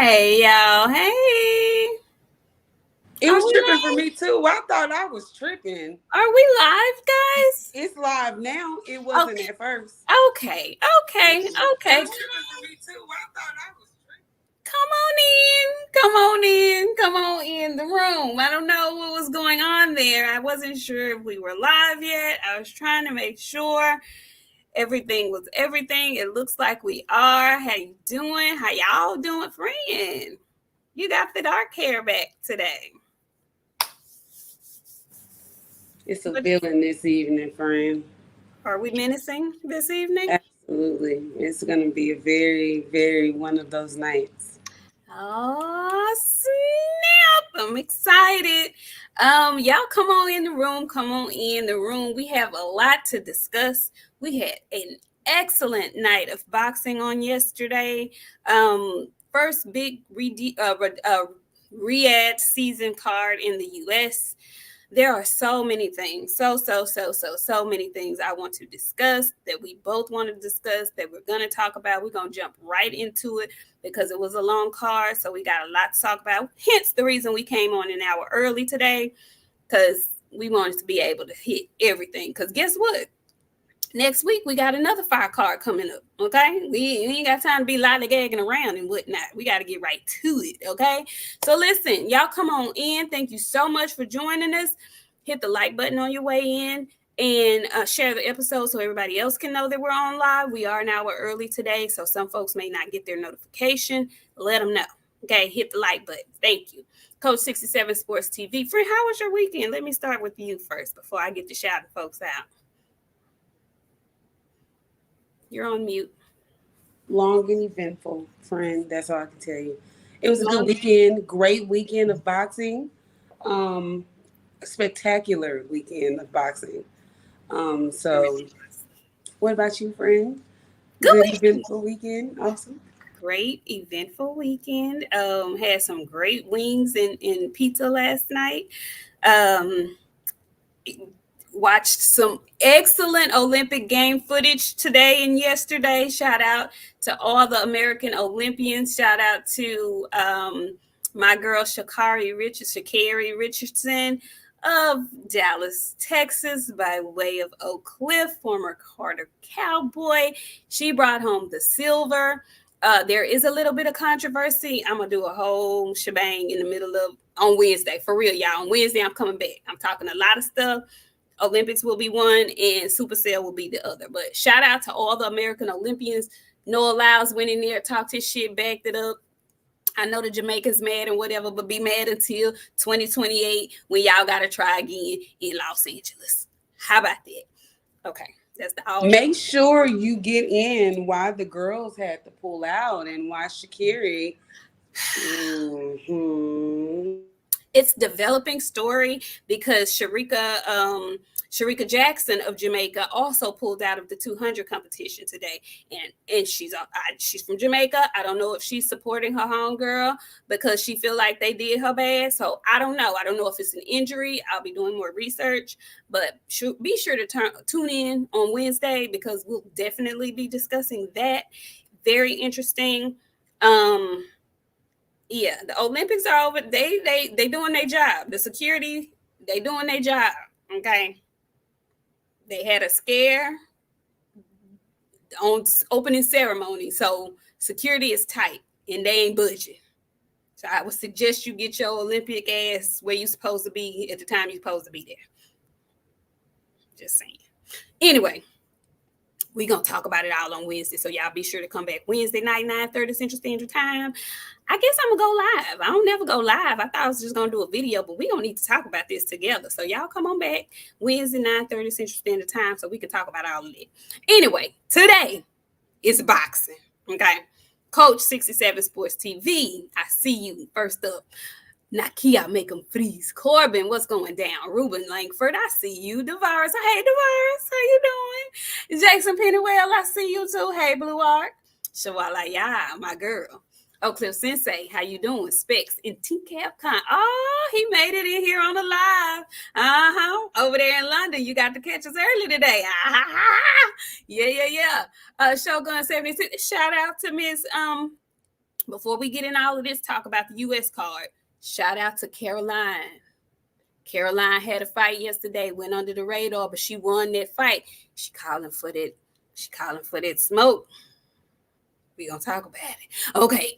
Hey y'all, hey. It Are was we tripping for live? me too. I thought I was tripping. Are we live, guys? It's live now. It wasn't Okay, at first. okay, okay, It okay. was tripping for me too. I thought I was tripping. Come on in, come on in, come on in the room. I don't know what was going on there. I wasn't sure if we were live yet. I was trying to make sure everything was everything. It looks like we are. How you doing? How y'all doing, friend? You got the dark hair back today. It's a What feeling this evening, friend. are we menacing this evening? Absolutely. It's going to be a very, very one of those nights. Oh snap! I'm excited. Y'all come on in the room. Come on in the room. We have a lot to discuss. We had an excellent night of boxing on yesterday. First big Riyadh season card in the U.S. There are so many things, so many things I want to discuss that we both want to discuss that we're going to talk about. We're going to jump right into it because it was a long card, so we got a lot to talk about. Hence the reason we came on an hour early today, because we wanted to be able to hit everything. Because guess what? Next week we got another fire card coming up. Okay, we ain't got time to be lollygagging around and whatnot. We got to get right to it. Okay, so listen, y'all come on in. Thank you so much for joining us. Hit the like button on your way in and share the episode so everybody else can know that we're on live. We are an hour early today, so some folks may not get their notification. Let them know. Okay, hit the like button. Thank you. Coach 67 Sports TV. Friend, how was your weekend? Let me start with you first before I get to shouting folks out. You're on mute. Long and eventful, friend. That's all I can tell you. It was a good Long. weekend. Great weekend of boxing. Um, Spectacular weekend of boxing. So, what about you, friend? Good Good weekend. eventful weekend. Awesome. Great eventful weekend. Had some great wings and pizza last night. Um, Watched some excellent Olympic game footage today and yesterday. Shout out to all the American Olympians. Shout out to my girl Sha'Carri Richardson of Dallas, Texas, by way of Oak Cliff, former Carter Cowboy. She brought home the silver. There is a little bit of controversy. I'm gonna do a whole shebang in the middle of on Wednesday. For real, y'all. On Wednesday, I'm coming back. I'm talking a lot of stuff. Olympics will be one and Supercell will be the other. But shout out to all the American Olympians. Noah Lyles went in there, talked his shit, backed it up. I know the Jamaicans mad and whatever, but be mad until 2028 when y'all got to try again in Los Angeles. How about that? Okay, that's the all. Make sure you get in why the girls had to pull out and why Sha'Carri. Mm-hmm. It's developing story because Sharika Jackson of Jamaica also pulled out of the 200 competition today, and she's from Jamaica. I don't know if she's supporting her homegirl because she feel like they did her bad. So I don't know. I don't know if it's an injury. I'll be doing more research, but be sure to tune in on Wednesday because we'll definitely be discussing that. Very interesting. Yeah, the Olympics are over. They doing their job. The security, they doing their job. Okay. They had a scare on opening ceremony, so security is tight and they ain't budging. So I would suggest you get your Olympic ass where you supposed to be at the time you're supposed to be there. Just saying. Anyway, we gonna talk about it all on Wednesday, so y'all be sure to come back Wednesday night, 9:30 Central Standard Time. I guess I'm gonna go live. I don't never go live. I thought I was just gonna do a video, but we gonna need to talk about this together. So y'all come on back Wednesday, 9:30 Central Standard Time, so we can talk about all of it. Anyway, today is boxing. Okay. Coach 67 Sports TV. I see you. First up, Nakia make them freeze. Corbin, what's going down? Ruben Langford, I see you. DeVaris, hey DeVaris, how you doing? Jackson Pennywell, I see you too. Hey Blue Art. Shawala, my girl. Oak Cliff Sensei, how you doing? Specs and T-Cap Con. Oh, he made it in here on the live. Over there in London, you got to catch us early today. Yeah. Shogun 76. Shout out to Miss before we get in all of this talk about the U.S. card, shout out to Caroline. Caroline had a fight yesterday, went under the radar, but she won that fight. She calling for that smoke. We gonna talk about it. Okay,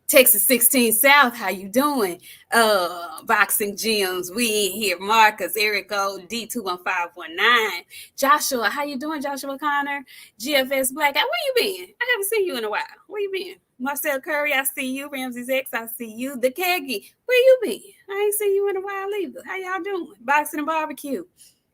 Texas 16 South, how you doing? Boxing Gyms, we in here. Marcus, Erico, D21519. Joshua, how you doing? Joshua Connor, GFS Black. Where you been? I haven't seen you in a while. Where you been? Marcel Curry, I see you. Ramsey's X, I see you. The Keggy, where you been? I ain't seen you in a while either. How y'all doing? Boxing and barbecue.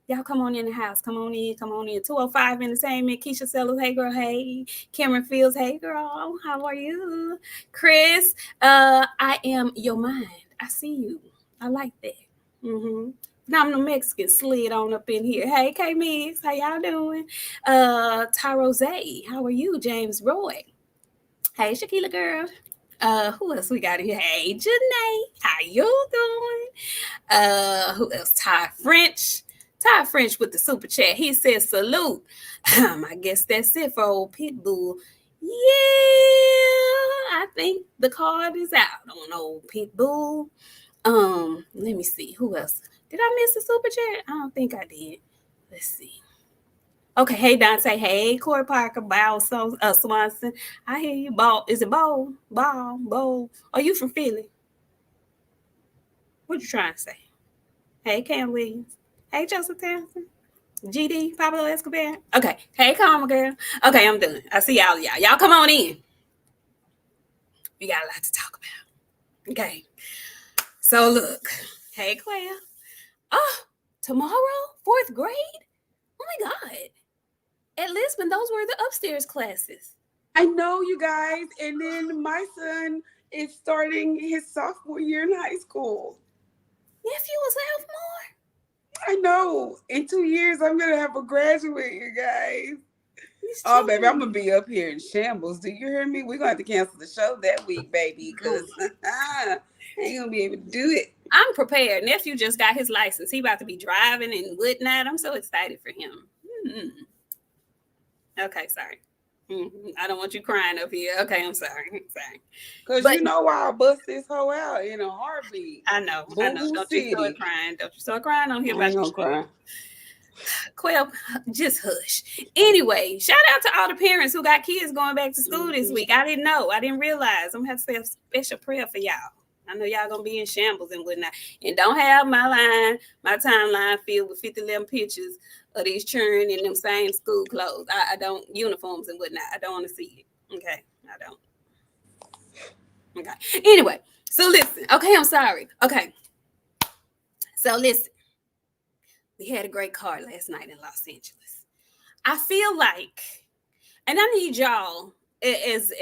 Y'all come on in the house. Come on in. 205 Entertainment. Keisha Sellers, hey girl, hey. Cameron Fields, hey girl, how are you? Chris, I am your mind. I see you. I like that. Phenomenal Mexican slid on up in here. Hey, K-Mix, how y'all doing? Tyrose, how are you? James Roy. Hey, Shaquila girl. Who else we got in here? Hey, Janae, how you doing? Who else? Ty French with the super chat. He says salute. I guess that's it for old Pitbull. Yeah, I think the card is out on old Pitbull. Let me see. Who else? Did I miss the super chat? I don't think I did. Let's see. Okay, hey Dante, hey Corey Parker, Bow Swanson. I hear you. Ball. Is it Bowl? Bowl. Are you from Philly? What you trying to say? Hey Cam Williams. Hey Joseph Townsend. GD, Pablo Escobar. Okay. Hey, Karma girl. Okay, I'm done. I see y'all. Y'all come on in. We got a lot to talk about. Okay. So look. Hey, Claire. Oh, tomorrow, 4th grade? Oh my God. At Lisbon, those were the upstairs classes. I know, you guys. And then my son is starting his sophomore year in high school. Nephew was sophomore? I know. In 2 years, I'm going to have a graduate, you guys. Oh, baby, I'm going to be up here in shambles. Do you hear me? We're going to have to cancel the show that week, baby, because I ain't going to be able to do it. I'm prepared. Nephew just got his license. He about to be driving and whatnot. I'm so excited for him. Okay, sorry. I don't want you crying up here. Okay, I'm sorry. Because you know why I bust this hoe out in a heartbeat. I know. Don't you start crying. Don't you start crying on here about your cry. Quell, just hush. Anyway, shout out to all the parents who got kids going back to school this week. I didn't know. I didn't realize. I'm going to have to say a special prayer for y'all. I know y'all going to be in shambles and whatnot. And don't have my timeline filled with 50 pictures of these children in them same school clothes. I don't, uniforms and whatnot. I don't want to see it. Okay? I don't. Okay. Anyway, so listen. Okay, I'm sorry. Okay. So listen. We had a great card last night in Los Angeles. I feel like, and I need y'all as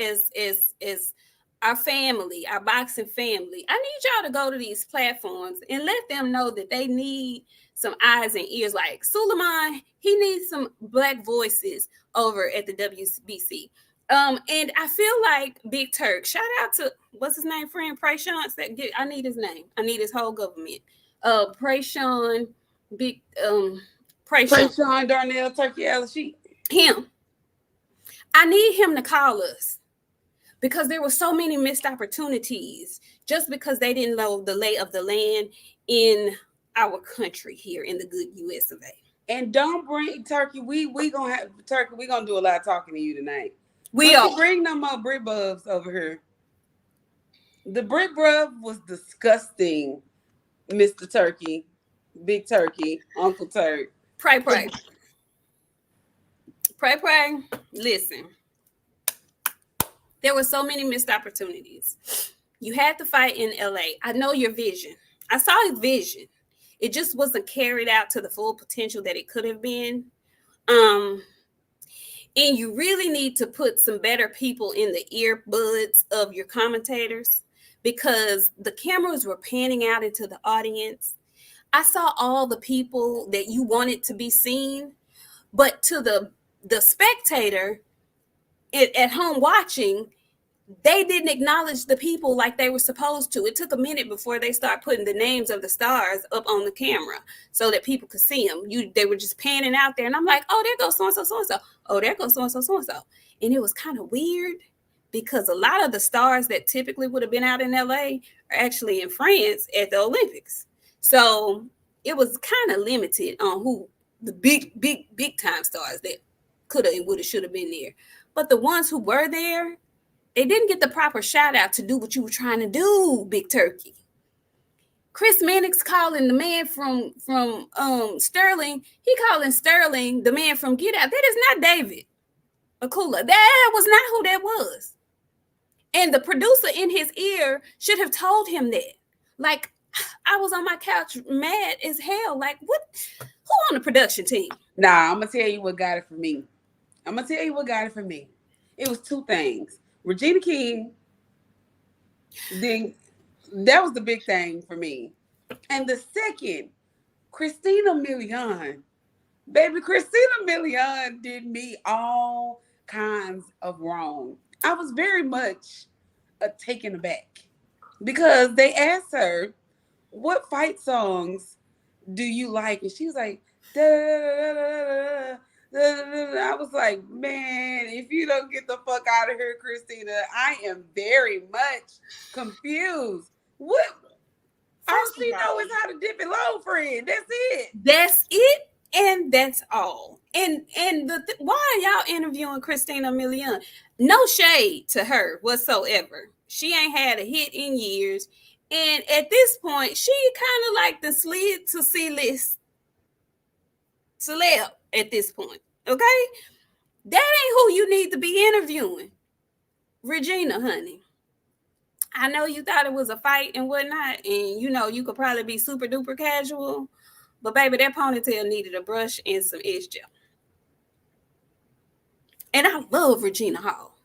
our family, our boxing family, I need y'all to go to these platforms and let them know that they need some eyes and ears. Like Suleiman, he needs some Black voices over at the WBC. And I feel like Big Turk, shout out to, what's his name, friend? Prayshawn. I need his name. I need his whole government. Prayshawn, Big Prayshawn Darnell Turkey Al-Sheet. Him. I need him to call us because there were so many missed opportunities just because they didn't know the lay of the land in our country here in the good US of A. And don't bring Turkey. We gonna have Turkey. We gonna do a lot of talking to you tonight. Don't bring no more Brit Bubs over here. The Brit Bub was disgusting, Mr. Turkey. Big Turkey, Uncle Turk. Pray. Listen, there were so many missed opportunities. You had to fight in LA. I know your vision. I saw your vision. It just wasn't carried out to the full potential that it could have been. And you really need to put some better people in the earbuds of your commentators because the cameras were panning out into the audience. I saw all the people that you wanted to be seen, but to the spectator at home watching, they didn't acknowledge the people like they were supposed to. It took a minute before they start putting the names of the stars up on the camera so that people could see them. They were just panning out there, and I'm like, oh, there goes so-and-so, so-and-so. Oh, there goes so-and-so, so-and-so. And it was kind of weird because a lot of the stars that typically would have been out in LA are actually in France at the Olympics. So it was kind of limited on who the big time stars that could have and would have should have been there. But the ones who were there, they didn't get the proper shout out to do what you were trying to do, Big Turkey. Chris Mannix calling the man from Sterling. He calling Sterling the man from Get Out. That is not David Bakole. That was not who that was. And the producer in his ear should have told him that. Like, I was on my couch mad as hell. Like, what? Who on the production team? Nah, I'm going to tell you what got it for me. It was two things. Regina King, that was the big thing for me. And the second, Christina Milian. Baby, Christina Milian did me all kinds of wrong. I was very much taken aback because they asked her, what fight songs do you like? And she was like, da, da, da, da, da. I was like, man, if you don't get the fuck out of here, Christina, I am very much confused. What? All she knows is how to dip it low, friend. That's it. That's it, and that's all. And why are y'all interviewing Christina Milian? No shade to her whatsoever. She ain't had a hit in years. And at this point, she kind of like the slid to C-list celeb at this point. Okay? That ain't who you need to be interviewing. Regina, honey. I know you thought it was a fight and whatnot, and you know you could probably be super duper casual, but baby, that ponytail needed a brush and some edge gel. And I love Regina Hall.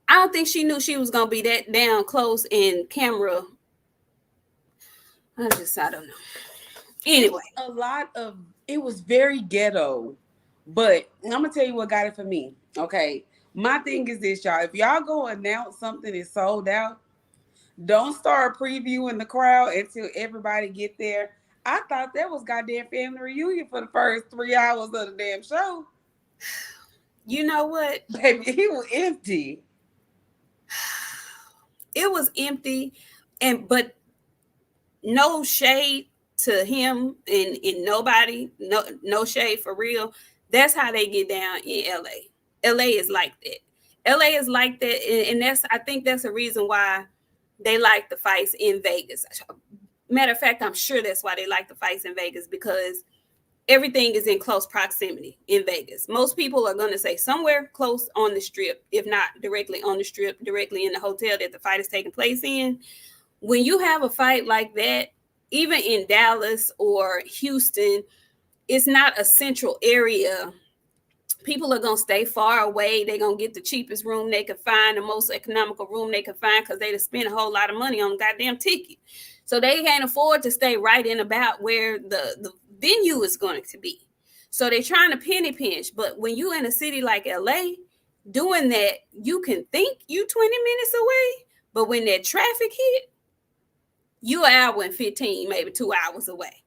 I don't think she knew she was gonna be that down close in camera. I don't know. Anyway, it was very ghetto, but I'm gonna tell you what got it for me. Okay. My thing is this, y'all. If y'all go announce something is sold out, don't start previewing the crowd until everybody get there. I thought that was goddamn family reunion for the first 3 hours of the damn show. You know what? Baby, he was empty. It was empty, but no shade to him and nobody, no shade for real. That's how they get down in LA. LA is like that. LA is like that, and I think that's a reason why they like the fights in Vegas. Matter of fact, I'm sure that's why they like the fights in Vegas, because everything is in close proximity in Vegas. Most people are going to say somewhere close on the strip, if not directly on the strip, directly in the hotel that the fight is taking place in. When you have a fight like that, even in Dallas or Houston, it's not a central area. People are going to stay far away. They're going to get the cheapest room they can find, the most economical room they can find, because they just spend a whole lot of money on a goddamn ticket. So they can't afford to stay right in about where the venue is going to be. So they're trying to penny pinch. But when you're in a city like LA, doing that, you can think you 20 minutes away. But when that traffic hit, you're an hour and 15, maybe 2 hours away.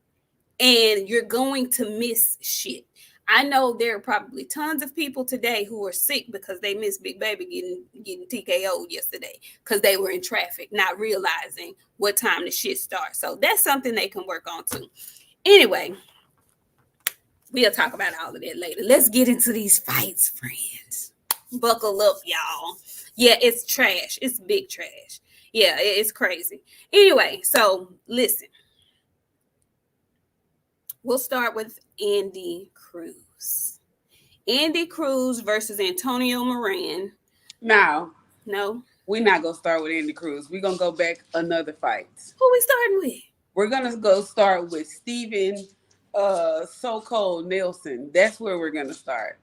And you're going to miss shit. I know there are probably tons of people today who are sick because they missed Big Baby getting TKO'd yesterday because they were in traffic, not realizing what time the shit starts. So that's something they can work on too. Anyway, we'll talk about all of that later. Let's get into these fights, friends. Buckle up, y'all. Yeah, it's trash. It's big trash. Yeah, it's crazy. Anyway, so listen. We'll start with Andy Cruz. Andy Cruz versus Antonio Moran. No. We're not going to start with Andy Cruz. We're going to go back another fight. Who we starting with? We're going to go start with Steven So-Called Nelson. That's where we're going to start.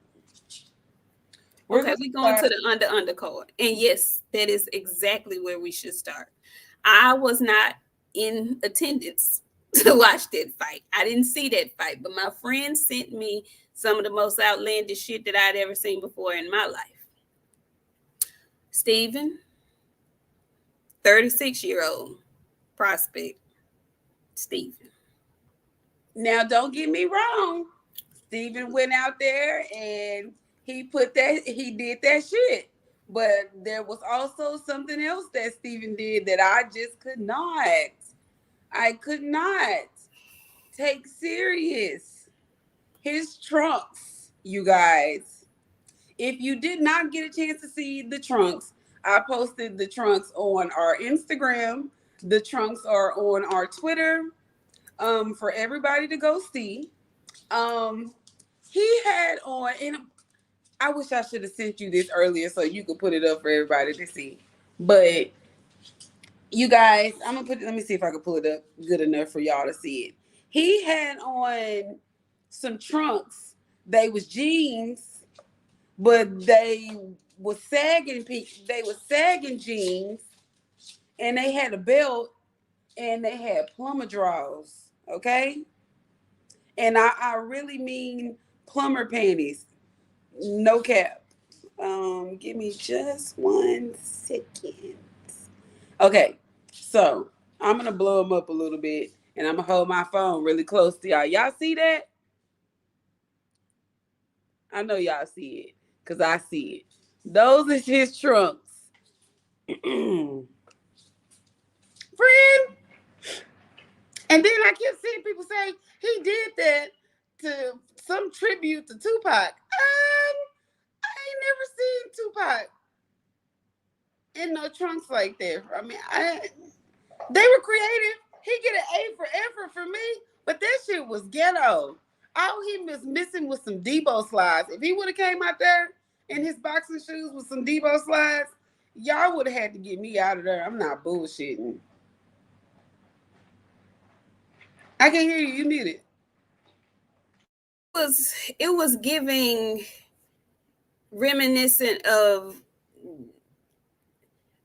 We're going to the undercard. And yes, that is exactly where we should start. I was not in attendance to watch that fight. I didn't see that fight, but my friend sent me some of the most outlandish shit that I'd ever seen before in my life. Steven, 36-year-old prospect. Steven. Now, don't get me wrong. Steven went out there and he did that shit. But there was also something else that Steven did that I just could not. I could not take serious. His trunks, you guys. If you did not get a chance to see the trunks, I posted the trunks on our Instagram. The trunks are on our Twitter for everybody to go see. Um, he had on, and I wish I should have sent you this earlier so you could put it up for everybody to see. But you guys, I'm gonna put it, let me see if I can pull it up good enough for y'all to see it. He had on some trunks. They was jeans, but they was sagging jeans, and they had a belt, and they had plumber drawers. Okay. And I really mean plumber panties. No cap. Give me just 1 second. Okay, so I'm gonna blow them up a little bit, and I'm gonna hold my phone really close to y'all. Y'all see that? I know y'all see it, cause I see it. Those is his trunks. Friend. And then I kept seeing people say he did that to some tribute to Tupac. I ain't never seen Tupac in no trunks like that. I mean, they were creative. He get an A for effort for me, but that shit was ghetto. All he was missing was some Debo slides. If he would have came out there in his boxing shoes with some Debo slides, y'all would have had to get me out of there. I'm not bullshitting. I can't hear you. You muted. It was giving reminiscent of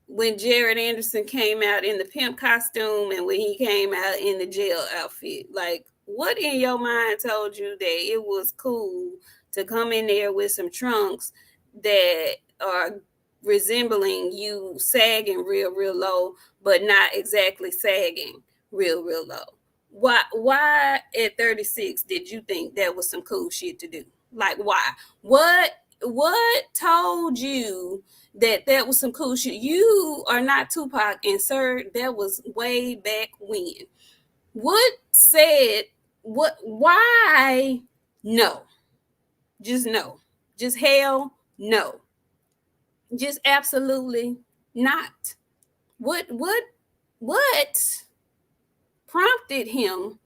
when Jared Anderson came out in the pimp costume and when he came out in the jail outfit. Like, what in your mind told you that it was cool to come in there with some trunks that are resembling you sagging real low, but not exactly sagging real low? Why at 36 did you think that was some cool shit to do? Like, why? What told you that was some cool shit? You are not Tupac, and sir, that was way back when. What said what? Why? No, just no, just hell no, just absolutely not. What prompted him?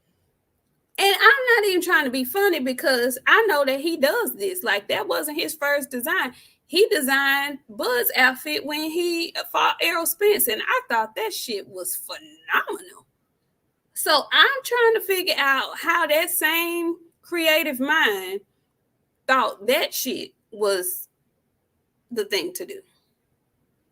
And I'm not even trying to be funny because I know that he does this. Like, that wasn't his first design. He designed Bud's outfit when he fought Errol Spence, and I thought that shit was phenomenal. So I'm trying to figure out how that same creative mind thought that shit was the thing to do.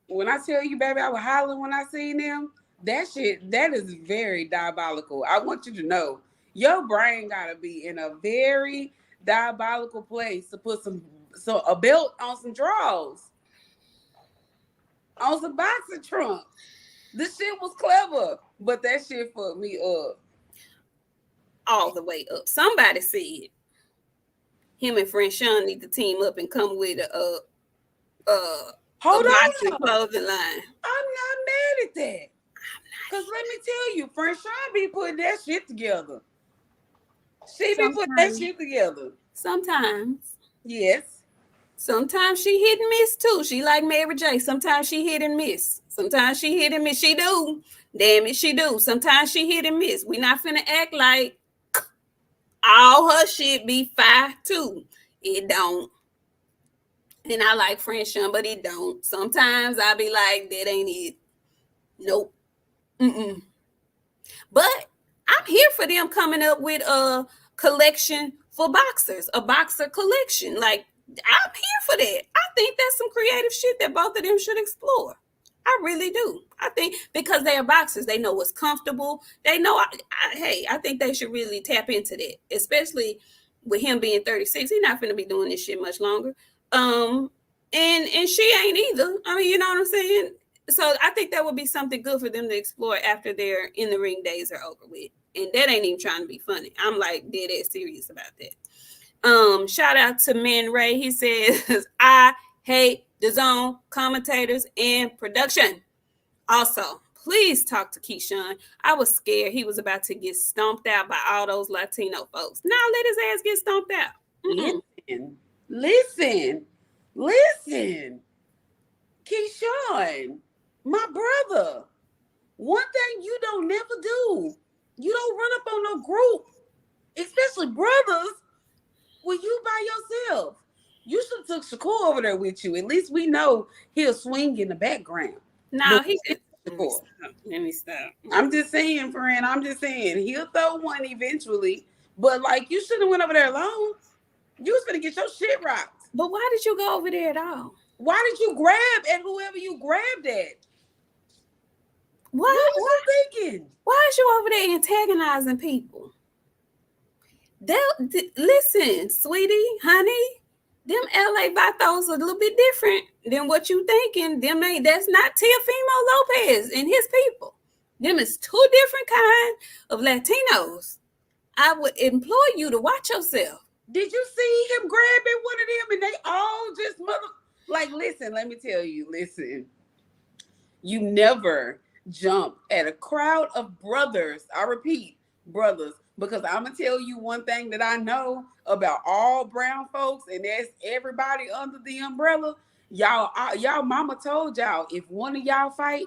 When I tell you, baby, I was hollering when I seen them. That shit, that is very diabolical. I want you to know, your brain gotta be in a very diabolical place to put a belt on some drawers, on some boxer trunks. This shit was clever, but that shit fucked me up. All the way up. Somebody said him and friend Sean need to team up and come with a boxing clothing line. I'm not mad at that. Because let me tell you, friend Sean be putting that shit together. She be putting that shit together. Sometimes. Yes. Sometimes she hit and miss too. She like Mary J. Sometimes she hit and miss. Sometimes she hit and miss. She do. Damn it, she do. Sometimes she hit and miss. We not finna act like all her shit be fire too. It don't. And I like French Sean, but it don't. Sometimes I be like, that ain't it. Nope. Mm-mm. But I'm here for them coming up with a collection for boxers, a boxer collection. Like, I'm here for that. I think that's some creative shit that both of them should explore. I really do. I think because they are boxers, they know what's comfortable. They know, I think they should really tap into that, especially with him being 36. He's not going to be doing this shit much longer. And she ain't either. I mean, you know what I'm saying? So I think that would be something good for them to explore after their in the ring days are over with. And that ain't even trying to be funny. I'm like dead ass serious about that. Shout out to Man Ray. He says, I hate DAZN, commentators, and production. Also, please talk to Keyshawn. I was scared he was about to get stomped out by all those Latino folks. Now let his ass get stomped out. Listen. Keyshawn, my brother. One thing you don't never do, you don't run up on no group, especially brothers, when you by yourself. You should have took Shakur over there with you. At least we know he'll swing in the background. No, he just. Let me stop. I'm just saying, friend. I'm just saying he'll throw one eventually. But like, you shouldn't have went over there alone. You was gonna get your shit rocked. But why did you go over there at all? Why did you grab at whoever you grabbed at? What was you thinking? Why is you over there antagonizing people? Listen, sweetie, honey. Them LA vatos are a little bit different than what you thinking. That's not Teofimo Lopez and his people. Them is two different kind of Latinos. I would implore you to watch yourself. Did you see him grabbing one of them and they all just listen, let me tell you, listen. You never jump at a crowd of brothers. I repeat, brothers. Because I'm going to tell you one thing that I know about all brown folks, and that's everybody under the umbrella. Y'all mama told y'all, if one of y'all fight,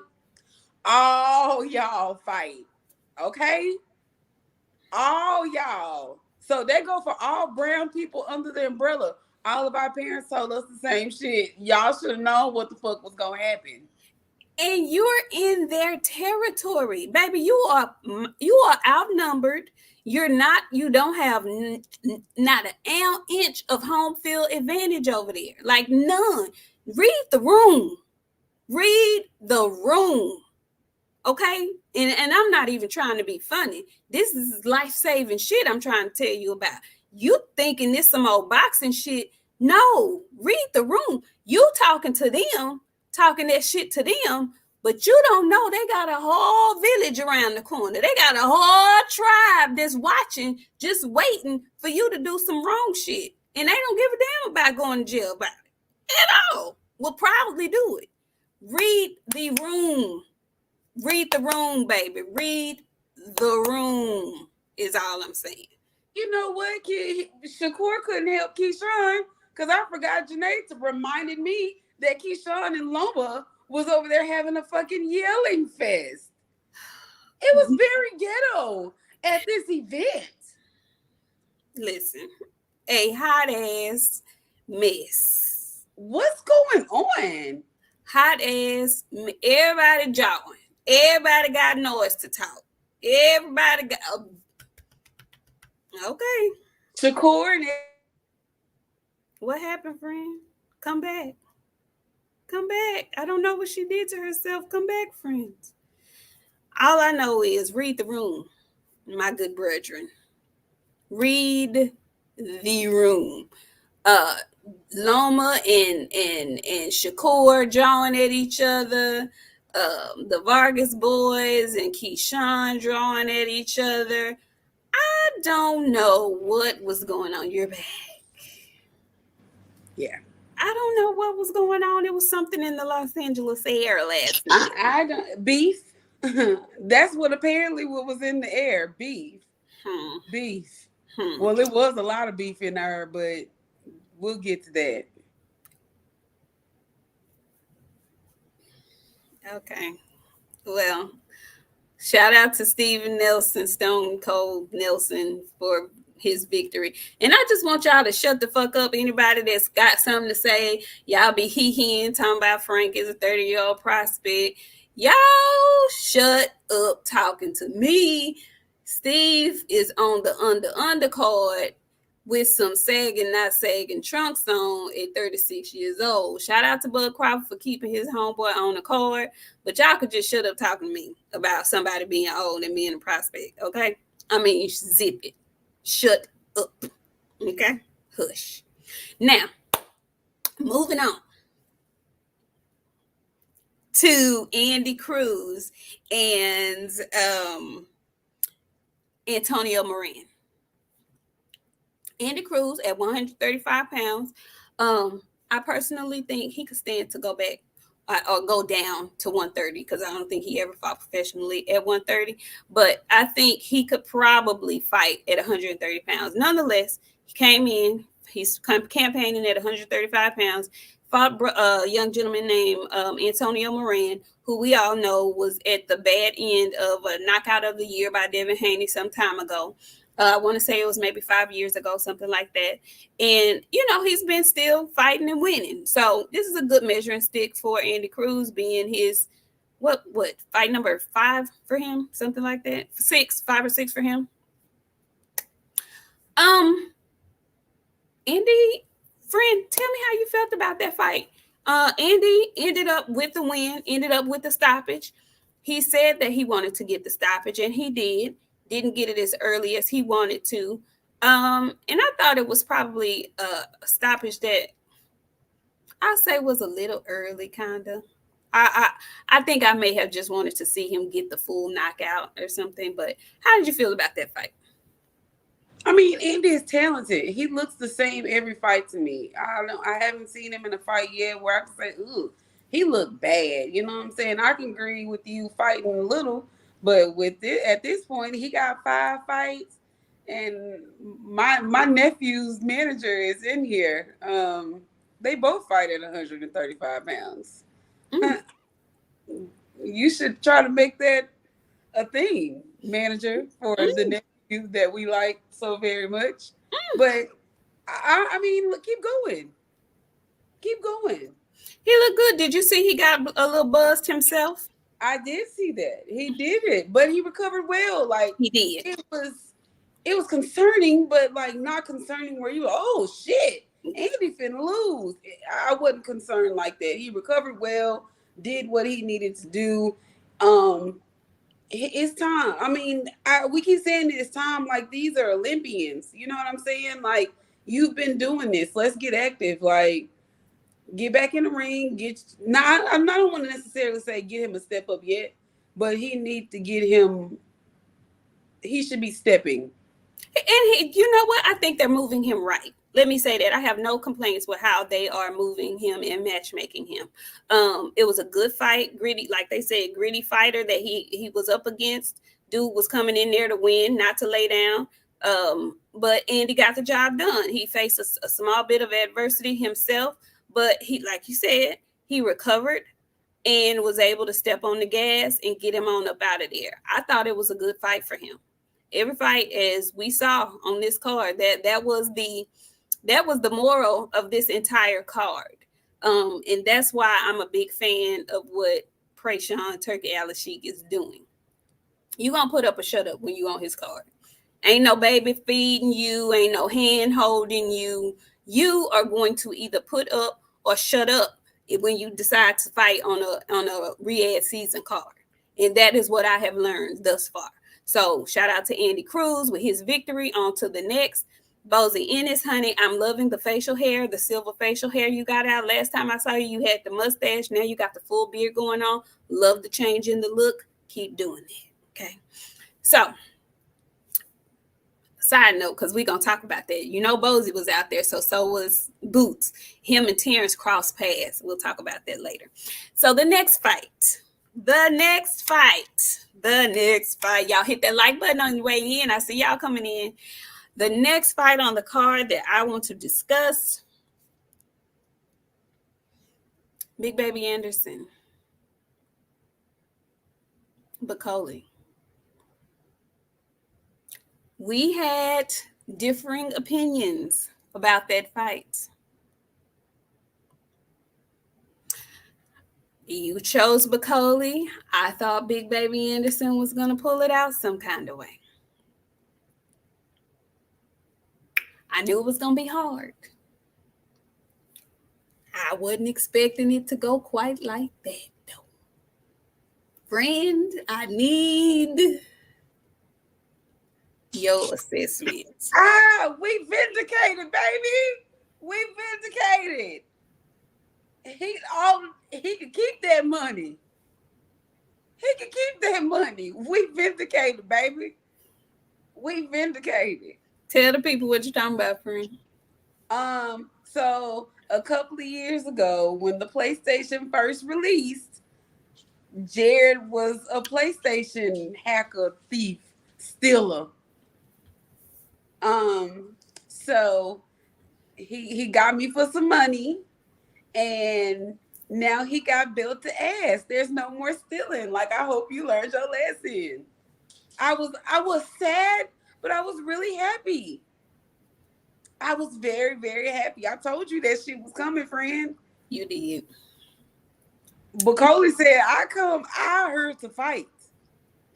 all y'all fight. Okay? All y'all. So they go for all brown people under the umbrella. All of our parents told us the same shit. Y'all should have known what the fuck was going to happen. And you're in their territory. Baby, you are outnumbered. You don't have not an inch of home field advantage over there. Like none. Read the room. Okay? And I'm not even trying to be funny. This is life-saving shit I'm trying to tell you about. You thinking this some old boxing shit. No. Read the room. You talking that shit to them. But you don't know they got a whole village around the corner. They got a whole tribe that's watching, just waiting for you to do some wrong shit. And they don't give a damn about going to jail about it at all. Will probably do it. Read the room. Read the room, baby. Read the room is all I'm saying. You know what, kid? Shakur couldn't help Keyshawn because I forgot Janae to reminded me that Keyshawn and Loma was over there having a fucking yelling fest. It was very ghetto at this event. Listen, a hot ass mess. What's going on? Hot ass, everybody jawing. Everybody got noise to talk. Everybody got... Okay. Shakur and... What happened, friend? Come back. Come back. I don't know what she did to herself. Come back, friends. All I know is read the room, my good brethren. Read the room. Loma and Shakur drawing at each other. The Vargas boys and Keyshawn drawing at each other. I don't know what was going on. You're back. Yeah. I don't know what was going on. It was something in the Los Angeles air last night. I don't beef. That's what apparently what was in the air. Beef. Beef. Well, it was a lot of beef in there, but we'll get to that. Okay. Well, shout out to Steven Nelson, Stone Cold Nelson, for his victory. And I just want y'all to shut the fuck up. Anybody that's got something to say, y'all be hee-heeing, talking about Frank is a 30-year-old prospect. Y'all shut up talking to me. Steve is on the undercard with some sagging, not sagging trunks on at 36 years old. Shout out to Bud Crawford for keeping his homeboy on the card. But y'all could just shut up talking to me about somebody being old and being a prospect, okay? I mean, zip it. Shut up. Okay? Hush. Now, moving on to Andy Cruz and Antonio Moran. Andy Cruz at 135 pounds I personally think he could stand to go back or go down to 130 because I don't think he ever fought professionally at 130. But I think he could probably fight at 130 pounds. Nonetheless, he came in. He's campaigning at 135 pounds. Fought a young gentleman named Antonio Moran, who we all know was at the bad end of a knockout of the year by Devin Haney some time ago. I want to say it was maybe 5 years ago, something like that. And, he's been still fighting and winning. So this is a good measuring stick for Andy Cruz, being his, fight number 5 for him? Something like that. 5 or 6 for him. Andy, friend, tell me how you felt about that fight. Andy ended up with the win, ended up with the stoppage. He said that he wanted to get the stoppage, and he did. Didn't get it as early as he wanted to. And I thought it was probably a stoppage that I say was a little early, kind of. I think I may have just wanted to see him get the full knockout or something. But how did you feel about that fight? I mean, Andy is talented. He looks the same every fight to me. I haven't seen him in a fight yet where I can say, ooh, he looked bad. You know what I'm saying? I can agree with you fighting a little, but with it at this point, he got 5 fights, and my nephew's manager is in here. They both fight at 135 pounds. You should try to make that a thing, manager, for the nephew that we like so very much. But I mean, look, keep going. Keep going. He looked good. Did you see he got a little buzzed himself? I did see that. He did it, but he recovered well. Like, he did. It was concerning, but like not concerning where you, oh shit, Andy finna lose. I wasn't concerned like that. He recovered well, did what he needed to do. It's time. I mean, we keep saying it's time. Like, these are Olympians. You know what I'm saying? Like, you've been doing this. Let's get active. Like, get back in the ring. I don't want to necessarily say get him a step up yet, but he needs to get him. He should be stepping. And you know what? I think they're moving him right. Let me say that. I have no complaints with how they are moving him and matchmaking him. It was a good fight, gritty, like they said, gritty fighter that he was up against. Dude was coming in there to win, not to lay down. But Andy got the job done. He faced a small bit of adversity himself, but he, like you said, he recovered and was able to step on the gas and get him on up out of there. I thought it was a good fight for him. Every fight, as we saw on this card, that was the moral of this entire card. And that's why I'm a big fan of what Prayshawn Turkey Alashik is doing. You gonna put up or shut up when you on his card. Ain't no baby feeding you, ain't no hand holding you. You are going to either put up or shut up when you decide to fight on a Riyadh season card. And that is what I have learned thus far. So shout out to Andy Cruz with his victory. On to the next. Bozy Ennis, honey, I'm loving the facial hair, the silver facial hair you got out. Last time I saw you, you had the mustache. Now you got the full beard going on. Love the change in the look. Keep doing that. Okay. So, side note, because we're going to talk about that. You know, Bozy was out there, so was Boots. Him and Terrence crossed paths. We'll talk about that later. So the next fight. Y'all hit that like button on your way in. I see y'all coming in. The next fight on the card that I want to discuss, Big Baby Anderson, Bakole. We had differing opinions about that fight. You chose Bakole. I thought Big Baby Anderson was going to pull it out some kind of way. I knew it was going to be hard. I wasn't expecting it to go quite like that, though. Friend, I need your assessment. We vindicated, baby. We vindicated. He could keep that money. We vindicated, baby. We vindicated. Tell the people what you're talking about, friend. So a couple of years ago when the PlayStation first released, Jared was a PlayStation hacker, thief, stealer. So he got me for some money, and now he got built to ass. There's no more stealing. Like, I hope you learned your lesson. I was sad, but I was really happy. I was very, very happy. I told you that shit was coming, friend. You did. Bakole said, I heard to fight.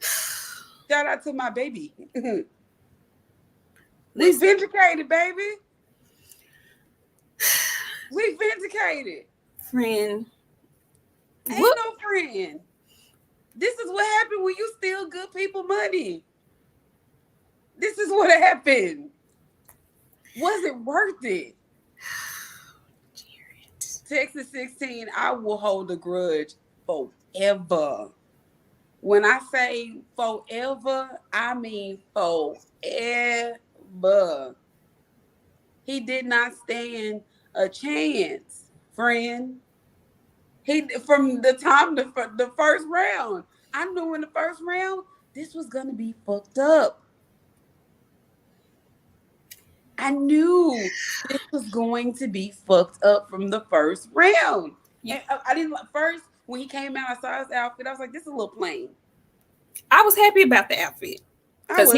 Shout out to my baby. We vindicated, baby. We vindicated. Friend. Ain't no friend. This is what happened when you steal good people money. This is what happened. Was it worth it? Texas 16, I will hold a grudge forever. When I say forever, I mean forever. He did not stand a chance, friend. From the time the first round, I knew in the first round this was gonna be fucked up. I knew this was going to be fucked up from the first round. Yeah. And I didn't first when he came out. I saw his outfit. I was like, "This is a little plain." I was happy about the outfit because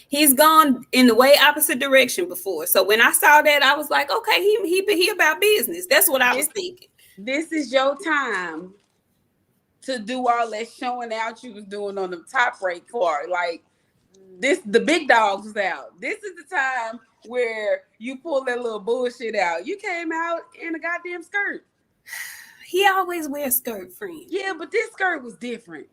he's gone in the way opposite direction before. So when I saw that, I was like, "Okay, he about business." That's what I was thinking. This is your time to do all that showing out you was doing on the top rate part. Like this, the big dogs was out. This is the time where you pull that little bullshit out. You came out in a goddamn skirt. He always wears skirt, friend. Yeah, but this skirt was different.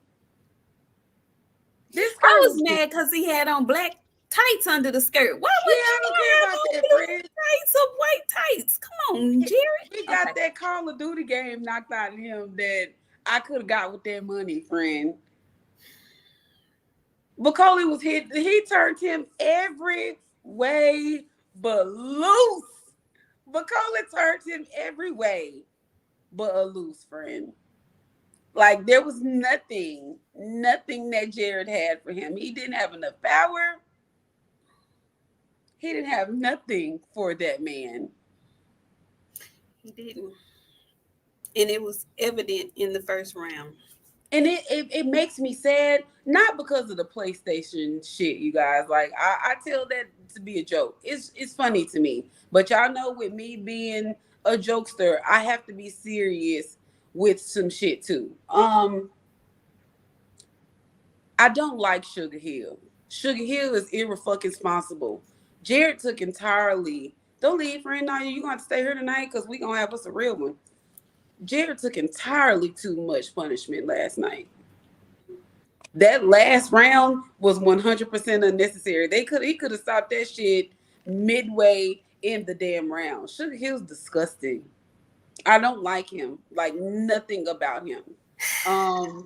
I was mad because he had on black tights under the skirt. Why would I don't care about that, friend. Tights or white tights? Come on, Jerry. He got that Call of Duty game knocked out of him that I could have got with that money, friend. Bakole was hit. He turned him every way but loose. Bakole turned him every way but a loose, friend. Like there was nothing that Jared had for him. He didn't have enough power. He didn't have nothing for that man. He didn't. And it was evident in the first round. And it makes me sad, not because of the PlayStation shit, you guys. Like I tell that to be a joke. It's funny to me. But y'all know with me being a jokester, I have to be serious with some shit too. I don't like Sugar Hill. Sugar Hill is irresponsible. Jared took entirely. Don't leave, friend. No, you're gonna have to stay here tonight because we're gonna have us a real one. Jared took entirely too much punishment last night. That last round was 100% unnecessary. He could have stopped that shit midway in the damn round. Sugar Hill's disgusting. I don't like him. Like nothing about him. I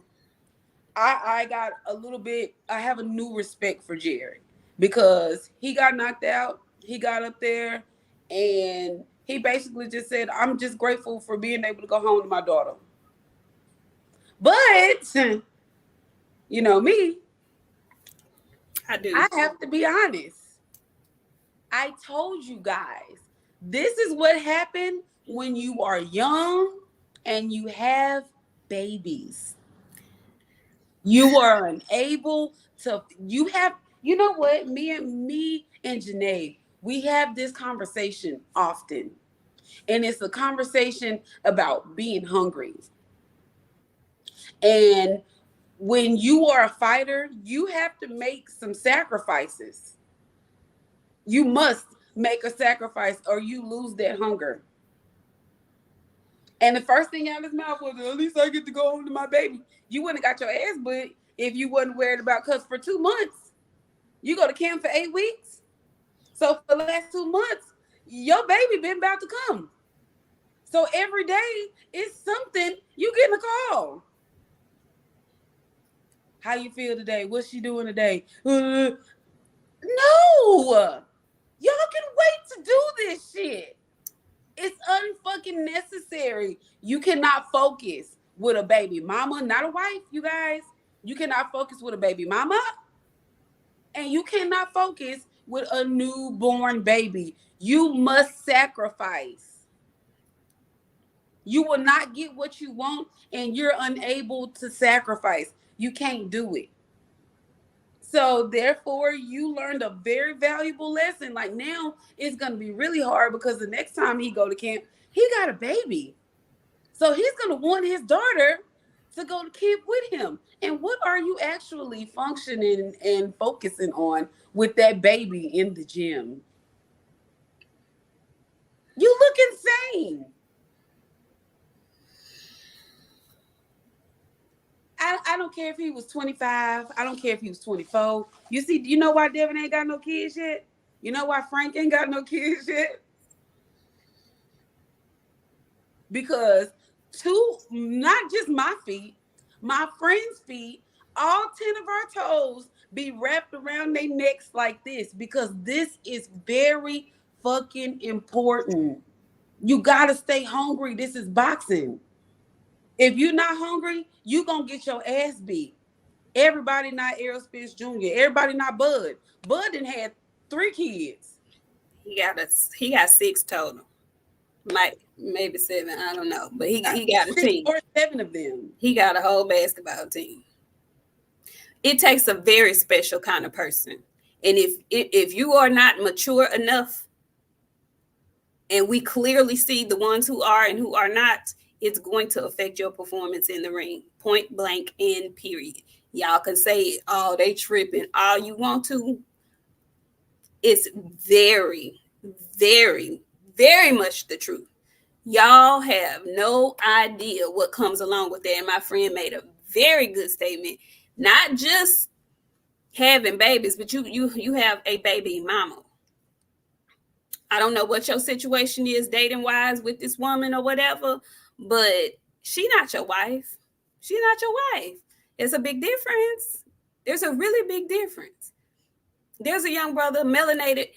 got a little bit. I have a new respect for Jared because he got knocked out. He got up there and he basically just said, I'm just grateful for being able to go home to my daughter. But, you know me. I have to be honest. I told you guys, this is what happened when you are young and you have babies. You are unable to, you know what? Me and Janae, we have this conversation often. And it's a conversation about being hungry. And when you are a fighter, you have to make some sacrifices. You must make a sacrifice or you lose that hunger. And the first thing out of his mouth was, at least I get to go home to my baby. You wouldn't have got your ass beat if you wasn't worried about, because for 2 months, you go to camp for 8 weeks. So for the last 2 months, your baby been about to come. So every day is something you getting a call. How you feel today? What's she doing today? No. Y'all can wait to do this shit. It's unfucking necessary. You cannot focus with a baby mama, not a wife, you guys. You cannot focus with a baby mama, and you cannot focus with a newborn baby. You must sacrifice. You will not get what you want, and you're unable to sacrifice. You can't do it. So therefore, you learned a very valuable lesson. Like now, it's gonna be really hard because the next time he go to camp, he got a baby. So he's gonna want his daughter to go to camp with him. And what are you actually functioning and focusing on with that baby in the gym? You look insane. I don't care if he was 25. I don't care if he was 24. You see, you know why Devin ain't got no kids yet? You know why Frank ain't got no kids yet? Because not just my feet, my friends' feet, all 10 of our toes be wrapped around their necks like this because this is very fucking important. You gotta stay hungry. This is boxing. If you're not hungry, you gonna get your ass beat. Everybody not Errol Spence Jr. Everybody not Bud. Bud done had 3 kids. He got 6 total. Maybe 7. I don't know, but he got a team. 6 or 7 of them. He got a whole basketball team. It takes a very special kind of person, and if you are not mature enough, and we clearly see the ones who are and who are not, it's going to affect your performance in the ring, point blank and period. Y'all can say, oh, they tripping all you want to. It's very, very, very much the truth. Y'all have no idea what comes along with that. And my friend made a very good statement. Not just having babies, but you have a baby mama. I don't know what your situation is dating wise with this woman or whatever, but she not your wife. She's not your wife. It's a big difference. There's a really big difference. There's a young brother, melanated,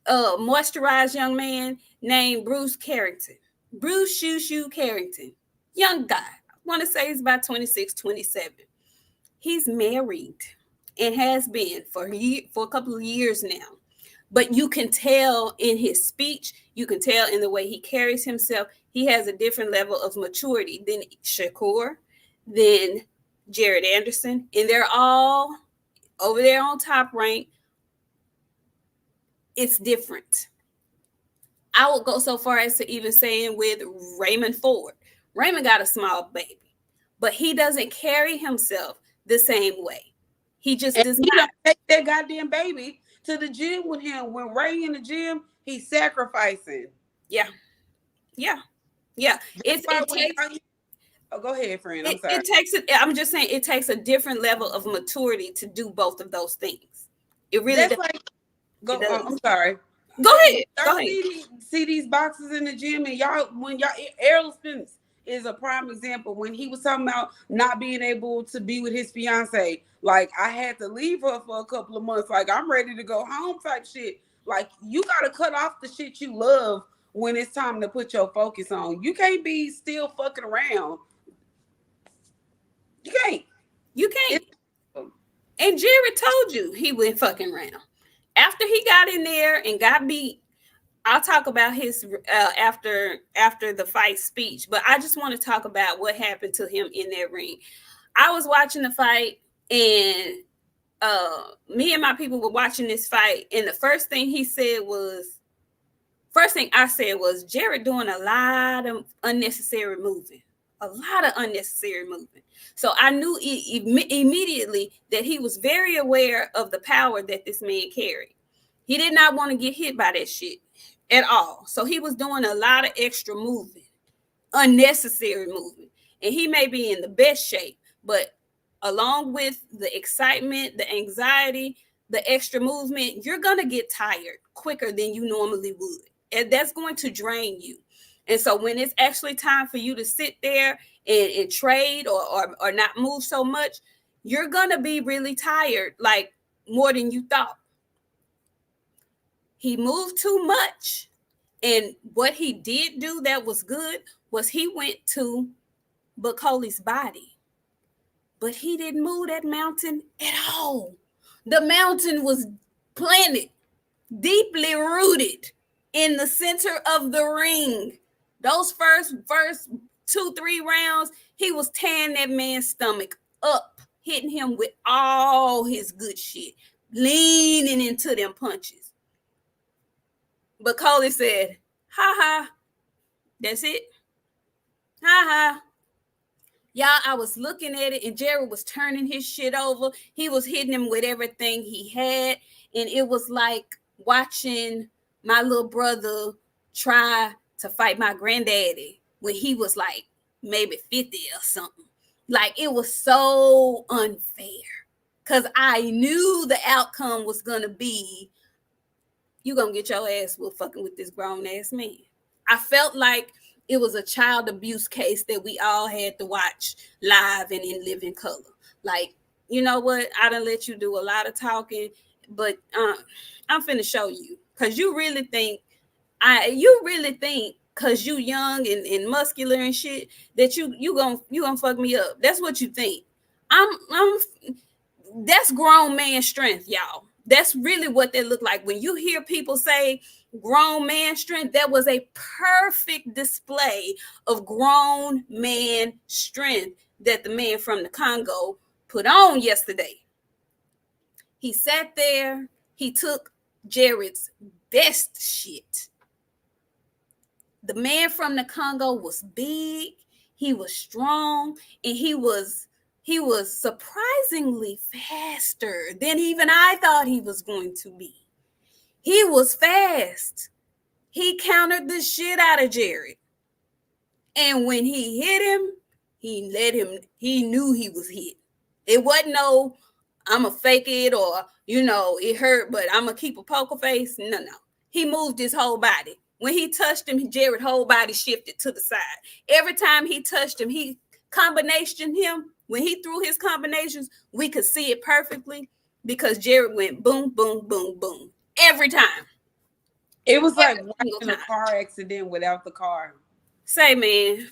moisturized young man named Bruce Carrington. Bruce Shoo Carrington. Young guy. I want to say he's about 26, 27. He's married and has been for a couple of years now. But you can tell in his speech, you can tell in the way he carries himself, he has a different level of maturity than Shakur, than Jared Anderson. And they're all over there on Top Rank. It's different. I would go so far as to even saying with Raymond Ford. Raymond got a small baby, but he doesn't carry himself the same way. He just does not take that goddamn baby to the gym with him. When Ray in the gym, he's sacrificing. Yeah. Oh, go ahead, friend. I'm sorry. I'm just saying it takes a different level of maturity to do both of those things. It really does. I'm sorry. Go ahead. See these boxes in the gym, and Errol Spence is a prime example. When he was talking about not being able to be with his fiance, like I had to leave her for a couple of months, like I'm ready to go home type shit. Like you gotta cut off the shit you love when it's time to put your focus on. You can't be still fucking around. You can't. And Jared told you he went fucking around. After he got in there and got beat, I'll talk about his after the fight speech, but I just want to talk about what happened to him in that ring. I was watching the fight, and me and my people were watching this fight, and the first thing I said was Jared doing a lot of unnecessary moving. So I knew immediately that he was very aware of the power that this man carried. He did not want to get hit by that shit at all. So he was doing a lot of extra moving, unnecessary moving. And he may be in the best shape, but along with the excitement, the anxiety, the extra movement, you're going to get tired quicker than you normally would. And that's going to drain you. And so when it's actually time for you to sit there and trade or not move so much, you're going to be really tired, like more than you thought. He moved too much And what he did do that was good was he went to Bakole's body, but he didn't move that mountain at all. The mountain was planted, deeply rooted in the center of the ring. Those first 2-3 rounds, he was tearing that man's stomach up, hitting him with all his good shit, leaning into them punches. Bakole said, ha ha, that's it. Ha ha. Y'all, I was looking at it and Jared was turning his shit over. He was hitting him with everything he had. And it was like watching my little brother try to fight my granddaddy when he was like maybe 50 or something. Like, it was so unfair because I knew the outcome was going to be, you going to get your ass whooped fucking with this grown ass man. I felt like it was a child abuse case that we all had to watch live and in living color. Like, you know what? I done let you do a lot of talking, but I'm finna show you. Cause you really think cause you young and muscular and shit that you gonna fuck me up. That's what you think. That's grown man strength, y'all. That's really what they look like. When you hear people say grown man strength, that was a perfect display of grown man strength that the man from the Congo put on yesterday. He sat there, he took Jared's best shit. The man from the Congo was big, he was strong, and he was surprisingly faster than even I thought he was going to be. He was fast. He countered the shit out of Jared. And when he hit him, he knew he was hit. It wasn't no, I'm going to fake it or, it hurt, but I'm going to keep a poker face. No. He moved his whole body. When he touched him, Jared's whole body shifted to the side. Every time he touched him, when he threw his combinations, we could see it perfectly because Jared went boom, boom, boom, boom. Every time. It was like watching a car accident without the car. Say, man.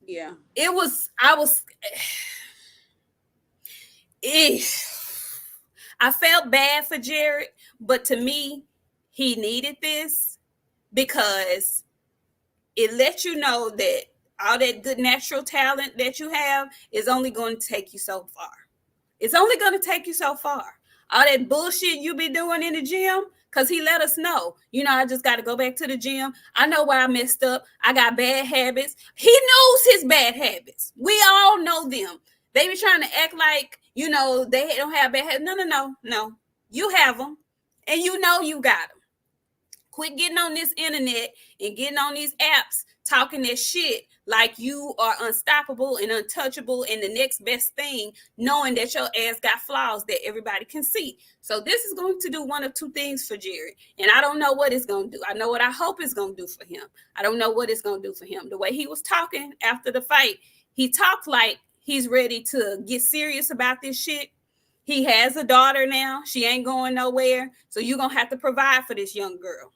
Yeah. I felt bad for Jared, but to me, he needed this because it lets you know that all that good natural talent that you have is only going to take you so far. It's only going to take you so far. All that bullshit you be doing in the gym, because he let us know, I just got to go back to the gym. I know where I messed up. I got bad habits. He knows his bad habits. We all know them. They be trying to act like, they don't have bad habits. No. You have them, and you got them. Quit getting on this internet and getting on these apps talking that shit like you are unstoppable and untouchable and the next best thing, knowing that your ass got flaws that everybody can see. So this is going to do one of two things for Jared. And I don't know what it's going to do. I know what I hope it's going to do for him. I don't know what it's going to do for him. The way he was talking after the fight, he talked like he's ready to get serious about this shit. He has a daughter now. She ain't going nowhere. So you're going to have to provide for this young girl.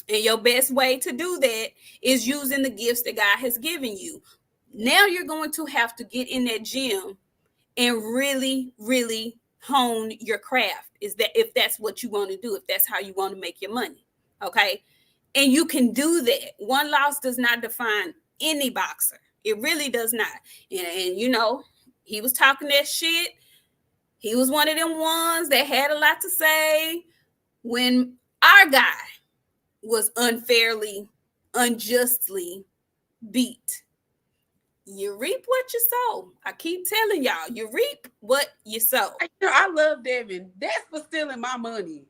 And your best way to do that is using the gifts that God has given you. Now you're going to have to get in that gym and really, really hone your craft. Is that if that's what you want to do, if that's how you want to make your money. Okay. And you can do that. One loss does not define any boxer. It really does not. And he was talking that shit. He was one of them ones that had a lot to say when our guy was unfairly, unjustly beat. You reap what you sow. I keep telling y'all, you reap what you sow. I love Devin. That's for stealing my money.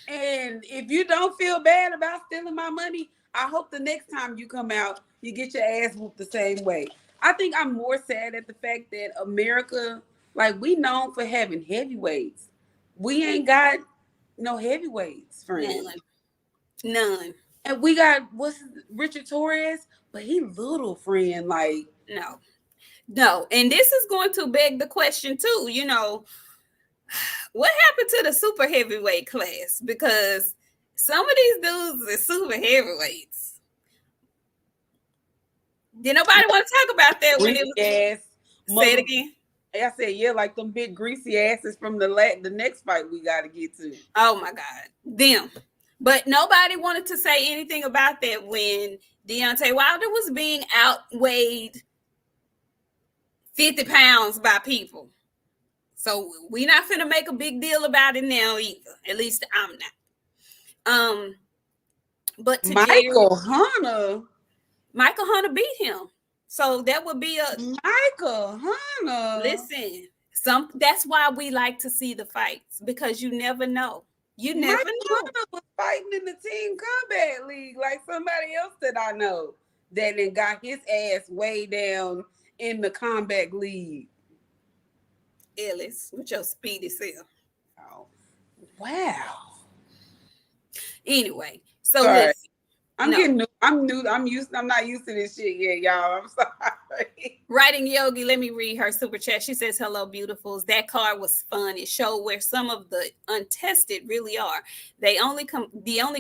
And if you don't feel bad about stealing my money, I hope the next time you come out, you get your ass whooped the same way. I think I'm more sad at the fact that America, we known for having heavyweights. We ain't got no heavyweights, friend. None. And we got Richard Torres, but he little, friend. No. And this is going to beg the question too. What happened to the super heavyweight class? Because Some of these dudes are super heavyweights. Did nobody want to talk about that when it was? Yes. Say it again. I said, yeah, like them big greasy asses from the next fight we got to get to. Oh my God, them. But nobody wanted to say anything about that when Deontay Wilder was being outweighed 50 pounds by people. So we're not finna make a big deal about it now either. At least I'm not. But to Michael Hunter beat him. So that would be a Michael Hunter. Listen, that's why we like to see the fights, because you never know. You never know. Hunter was fighting in the Team Combat League like somebody else that I know that then got his ass way down in the Combat League. Ellis, with your speedy self. Oh, wow. Anyway, so sorry. listen. I'm getting new. I'm not used to this shit yet, y'all. I'm sorry. Writing Yogi, let me read her super chat. She says, hello, beautifuls. That card was fun. It showed where some of the untested really are. The only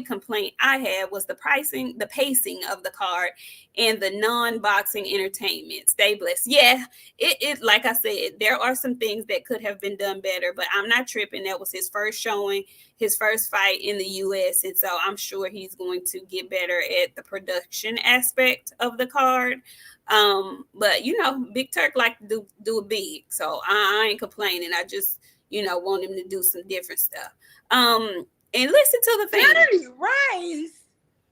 complaint I had was the pacing of the card and the non-boxing entertainment. Stay blessed. Yeah, it like I said, there are some things that could have been done better, but I'm not tripping. That was his first showing, his first fight in the U.S., and so I'm sure he's going to get better at the production aspect of the card. But Big Turk like to do it big, so I ain't complaining. I just want him to do some different stuff. And listen to the fans. Johnny Rice,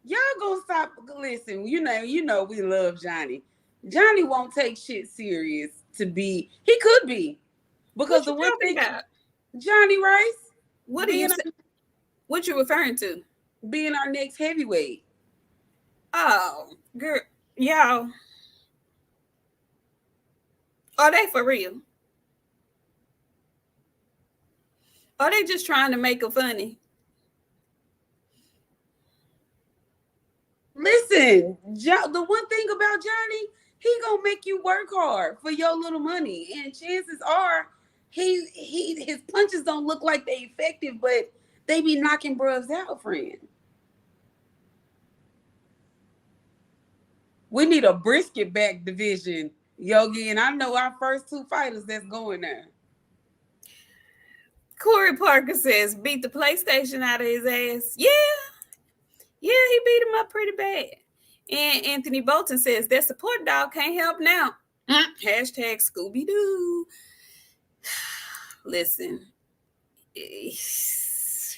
y'all gonna stop. Listen, you know we love Johnny. Johnny won't take shit serious to be. He could be, because the one thing about Johnny Rice. What you referring to? Being our next heavyweight. Oh, girl, y'all. Are they for real? Are they just trying to make it funny? Listen, the one thing about Johnny, he gonna make you work hard for your little money, and chances are, his punches don't look like they effective, but they be knocking bros out, friend. We need a brisket back division, Yogi, and I know our first two fighters that's going there. Corey Parker says, beat the PlayStation out of his ass. Yeah, he beat him up pretty bad. And Anthony Bolton says, that support dog can't help now. Hashtag Scooby-Doo. Listen.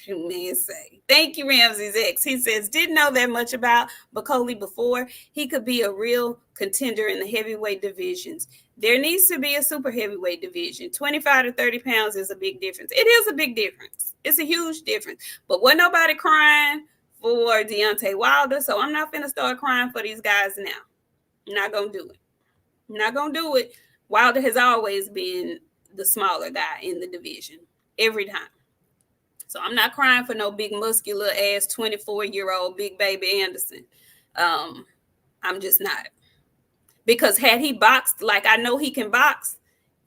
Man say. Thank you, Ramsey's X. He says, didn't know that much about Bakole before. He could be a real contender in the heavyweight divisions. There needs to be a super heavyweight division. 25 to 30 pounds is a big difference. It is a big difference. It's a huge difference. But wasn't nobody crying for Deontay Wilder, so I'm not finna start crying for these guys now. I'm not gonna do it. I'm not gonna do it. Wilder has always been the smaller guy in the division every time. So I'm not crying for no big muscular ass 24-year-old big baby Anderson. I'm just not. Because had he boxed like I know he can box,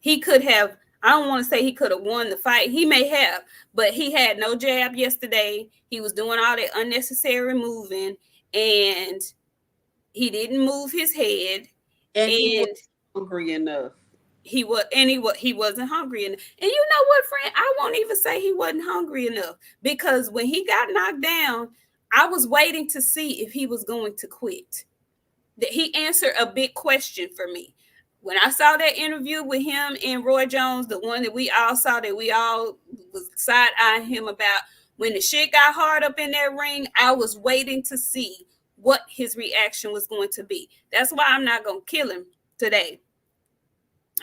he could have, I don't want to say he could have won the fight. He may have, but he had no jab yesterday. He was doing all that unnecessary moving, and he didn't move his head. And he wasn't hungry enough. He wasn't hungry enough. And you know what, friend? I won't even say he wasn't hungry enough, because when he got knocked down, I was waiting to see if he was going to quit. He answered a big question for me. When I saw that interview with him and Roy Jones, the one that we all saw, that we all was side-eyeing him about, when the shit got hard up in that ring, I was waiting to see what his reaction was going to be. That's why I'm not going to kill him today.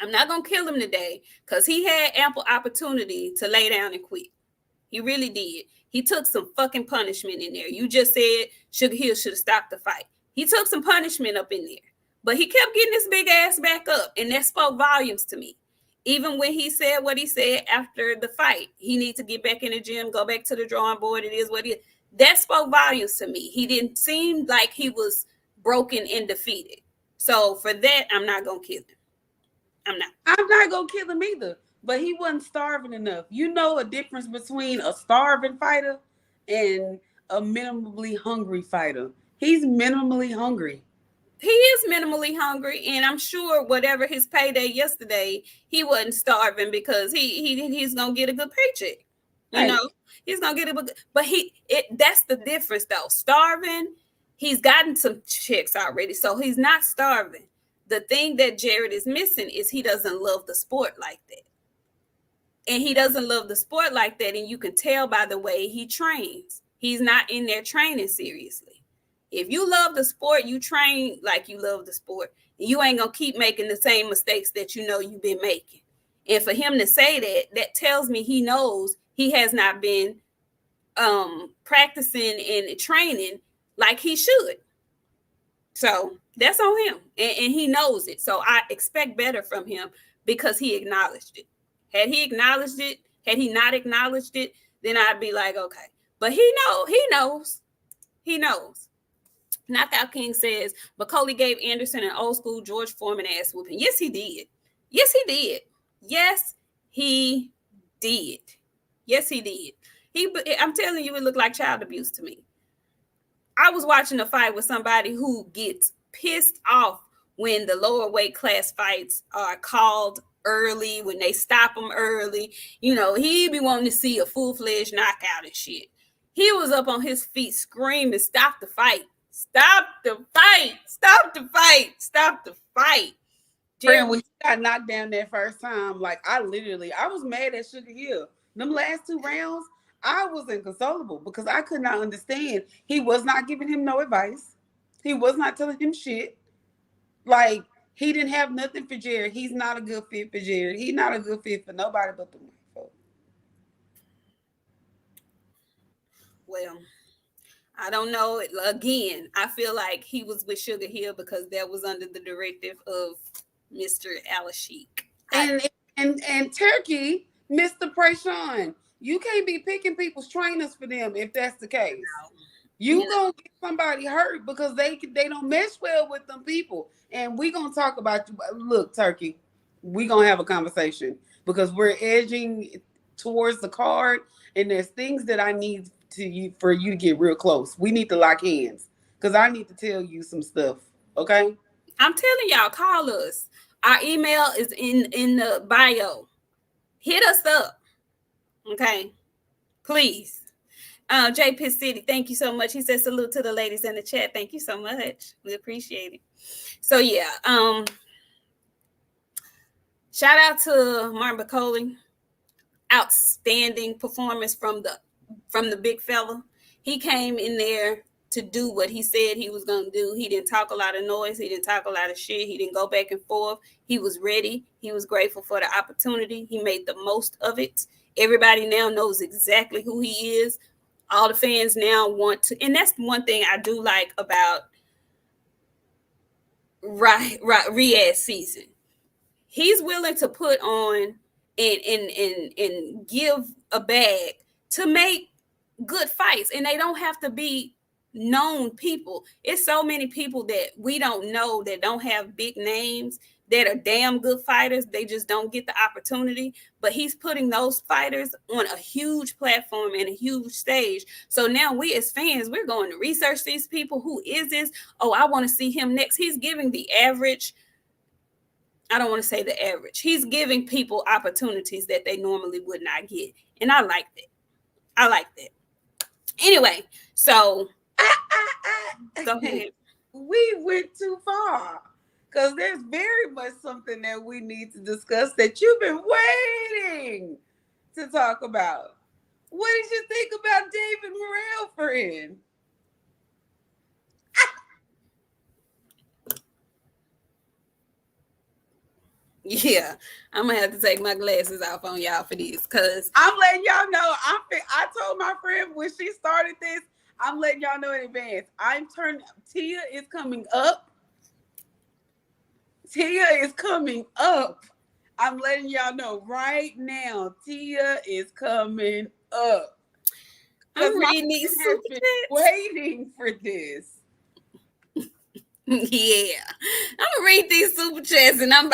I'm not going to kill him today, because he had ample opportunity to lay down and quit. He really did. He took some fucking punishment in there. You just said Sugar Hill should have stopped the fight. He took some punishment up in there, but he kept getting his big ass back up, and that spoke volumes to me. Even when he said what he said after the fight, he needs to get back in the gym, go back to the drawing board. It is what it is. That spoke volumes to me. He didn't seem like he was broken and defeated. So for that, I'm not going to kill him. I'm not going to kill him either, but he wasn't starving enough. You know a difference between a starving fighter and a minimally hungry fighter. He's minimally hungry. He is minimally hungry, and I'm sure whatever his payday yesterday, he wasn't starving because he's gonna get a good paycheck. You Right. know, he's gonna get it, but that's the difference though. Starving, he's gotten some checks already, so he's not starving. The thing that Jared is missing is he doesn't love the sport like that. And he doesn't love the sport like that, and you can tell by the way he trains. He's not in there training seriously. If you love the sport, you train like you love the sport. And you ain't gonna keep making the same mistakes that you know you've been making. And for him to say that, that tells me he knows he has not been practicing and training like he should. So that's on him, and he knows it. So I expect better from him because he acknowledged it. Had he acknowledged it, had he not acknowledged it, then I'd be like, okay. But he knows. Knockout King says, Bakole gave Anderson an old school George Foreman ass whooping. Yes, he did. Yes, he did. Yes, he did. Yes, he did. I'm telling you, it looked like child abuse to me. I was watching a fight with somebody who gets pissed off when the lower weight class fights are called early, when they stop them early. You know, he be wanting to see a full-fledged knockout and shit. He was up on his feet screaming, stop the fight. Stop the fight. Stop the fight. Stop the fight. Friend, when he got knocked down that first time, like I was mad at Sugar Hill. Them last 2 rounds, I was inconsolable because I could not understand. He was not giving him no advice. He was not telling him shit. Like, he didn't have nothing for Jared. He's not a good fit for Jared. He's not a good fit for nobody but the white folks. Well, I don't know. Again, I feel like he was with Sugar Hill because that was under the directive of Mr. Alashik. And Turkey, Mr. Prayshawn, you can't be picking people's trainers for them if that's the case. You gonna get somebody hurt because they don't mesh well with them people. And we gonna talk about you. Look, Turkey, we gonna have a conversation because we're edging towards the card, and there's things that I need for you to get real close. We need to lock hands because I need to tell you some stuff. Okay? I'm telling y'all, call us. Our email is in the bio. Hit us up. Okay? Please. J Pitt City, thank you so much. He says salute to the ladies in the chat. Thank you so much. We appreciate it. So yeah, shout out to Martin Bakole. Outstanding performance from the big fella. He came in there to do what he said he was going to do. He didn't talk a lot of noise. He didn't talk a lot of shit. He didn't go back and forth. He was ready. He was grateful for the opportunity. He made the most of it. Everybody now knows exactly who he is. All the fans now want to, and that's one thing I do like about Riyadh season. He's willing to put on and give a bag to make good fights, and they don't have to be known people. It's so many people that we don't know that don't have big names that are damn good fighters. They just don't get the opportunity. But he's putting those fighters on a huge platform and a huge stage. So now we as fans, we're going to research these people. Who is this? Oh, I want to see him next. He's giving the average. I don't want to say the average. He's giving people opportunities that they normally would not get. And I like that. Anyway, so go ahead. We went too far. Because there's very much something that we need to discuss that you've been waiting to talk about. What did you think about David Morel, friend? Yeah, I'm going to have to take my glasses off on y'all for this because I'm letting y'all know. I told my friend when she started this, I'm letting y'all know in advance. Tia is coming up. Tia is coming up. I'm letting y'all know right now. Tia is coming up. I'm reading these waiting for this. Yeah. I'm gonna read these super chats and I'm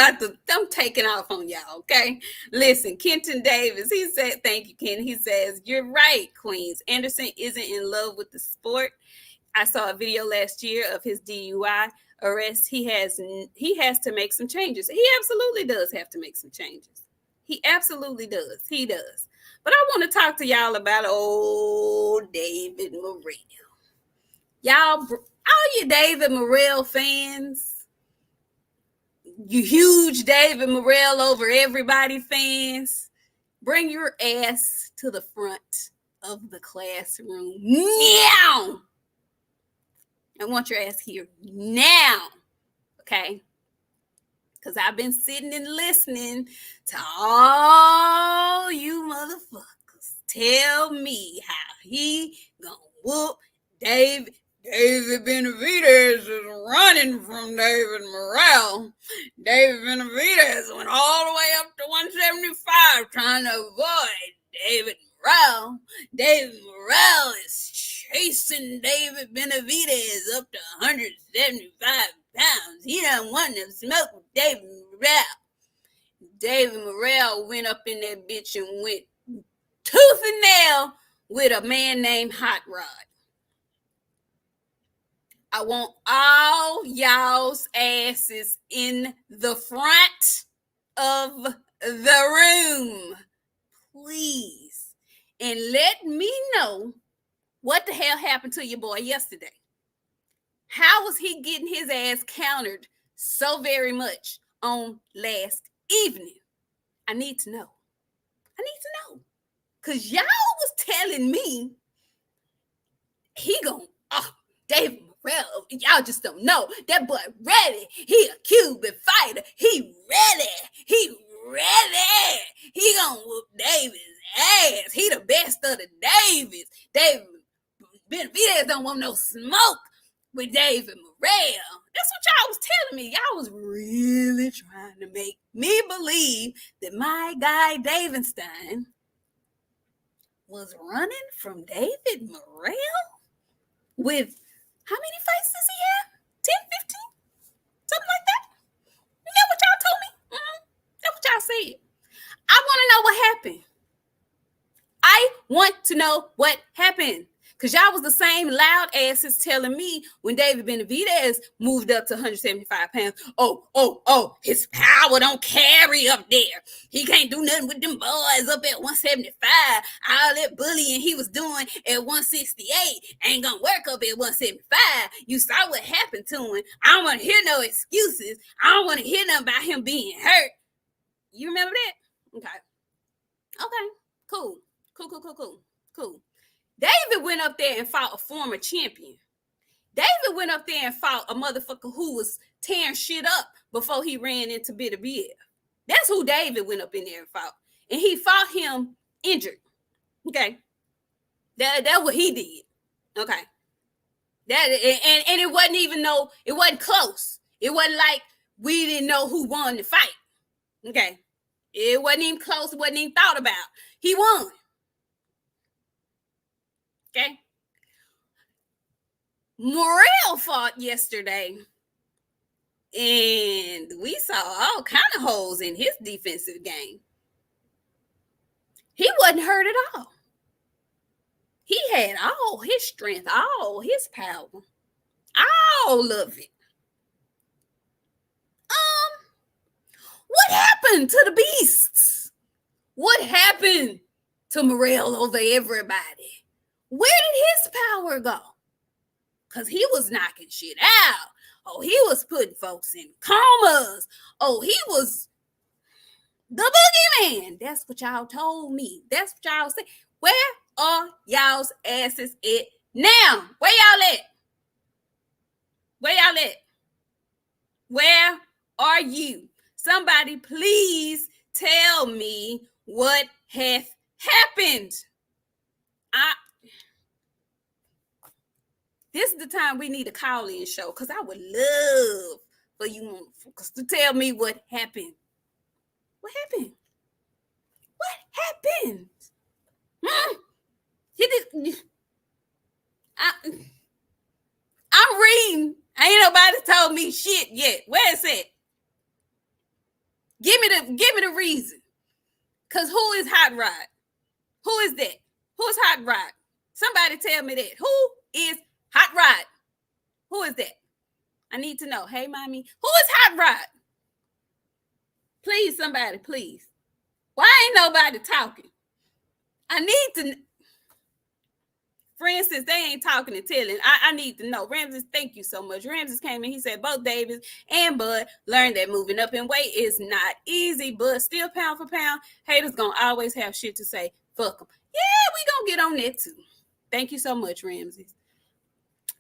taking off on y'all, okay? Listen, Kenton Davis, he said, thank you, Ken. He says, you're right, Queens. Anderson isn't in love with the sport. I saw a video last year of his DUI arrest. He has to make some changes. He absolutely does have to make some changes. He absolutely does. He does. But I want to talk to y'all about old David Morel. Y'all, all you David Morel fans, you huge David Morel over everybody fans, bring your ass to the front of the classroom now. I want your ass here now, okay? Because I've been sitting and listening to all you motherfuckers tell me how he gonna whoop David Benavidez is running from David Morel. David Benavidez went all the way up to 175 trying to avoid David Morel. David Morel is chasing David Benavidez up to 175 pounds. He done want to smoke with David Morel. David Morel went up in that bitch and went tooth and nail with a man named Hot Rod. I want all y'all's asses in the front of the room, please. And let me know what the hell happened to your boy yesterday. How was he getting his ass countered so very much on last evening? I need to know. Because y'all was telling me he gon' David Morel, y'all just don't know. That boy ready. He a Cuban fighter. He ready. He gonna whoop David's ass. He the best of the Davids. David Benavidez don't want no smoke with David Morel. That's what y'all was telling me. Y'all was really trying to make me believe that my guy Davidstein was running from David Morel with how many fights does he have? 10, 15? Something like that? Is that what y'all told me? That's what y'all said. I want to know what happened. I want to know what happened. Because y'all was the same loud asses telling me when David Benavidez moved up to 175 pounds. Oh, his power don't carry up there. He can't do nothing with them boys up at 175. All that bullying he was doing at 168 ain't going to work up at 175. You saw what happened to him. I don't want to hear no excuses. I don't want to hear nothing about him being hurt. You remember that? Okay, cool. David went up there and fought a former champion. David went up there and fought a motherfucker who was tearing shit up before he ran into Benavidez. That's who David went up in there and fought. And he fought him injured. Okay. That's what he did. Okay. And it wasn't even it wasn't close. It wasn't like we didn't know who won the fight. Okay. It wasn't even close. It wasn't even thought about. He won. Okay. Morel fought yesterday, and we saw all kind of holes in his defensive game. He wasn't hurt at all. He had all his strength, all his power, all of it. What happened to the beasts? What happened to Morel over everybody? Where did his power go? Because he was knocking shit out. Oh, he was putting folks in comas. Oh, he was the boogeyman. That's what y'all told me. That's what y'all said. Where are y'all's asses at now? Where y'all at? Where are you? Somebody please tell me what has happened. This is the time we need a call-in show because I would love for you motherfuckers to tell me what happened. What happened? I'm reading. Ain't nobody told me shit yet. Where is it? Give me the reason. Cause who is Hot Rod? Who is that? Who's Hot Rod? Somebody tell me that. Who is Hot Rod? Who is that? I need to know. Hey, mommy, who is Hot Rod? Please, somebody, please. Why ain't nobody talking? I need to. For instance, they ain't talking and telling. I need to know. Ramses, thank you so much. Ramses came in. He said both Davis and Bud learned that moving up in weight is not easy, but still pound for pound, haters gonna always have shit to say. Fuck them. Yeah, we gonna get on that too. Thank you so much, Ramses.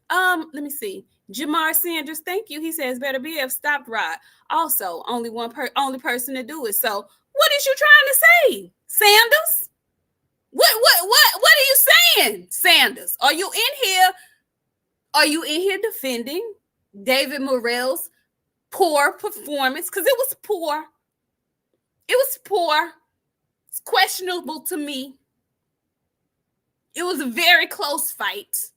Let me see. Jamar Sanders, thank you. He says better BF stopped Rod. Also, only person to do it. So, what is you trying to say, Sanders? What are you saying, Sanders? Are you in here? Are you in here defending David Morel's poor performance? Because it was poor. It was poor. It's questionable to me. It was a very close fight.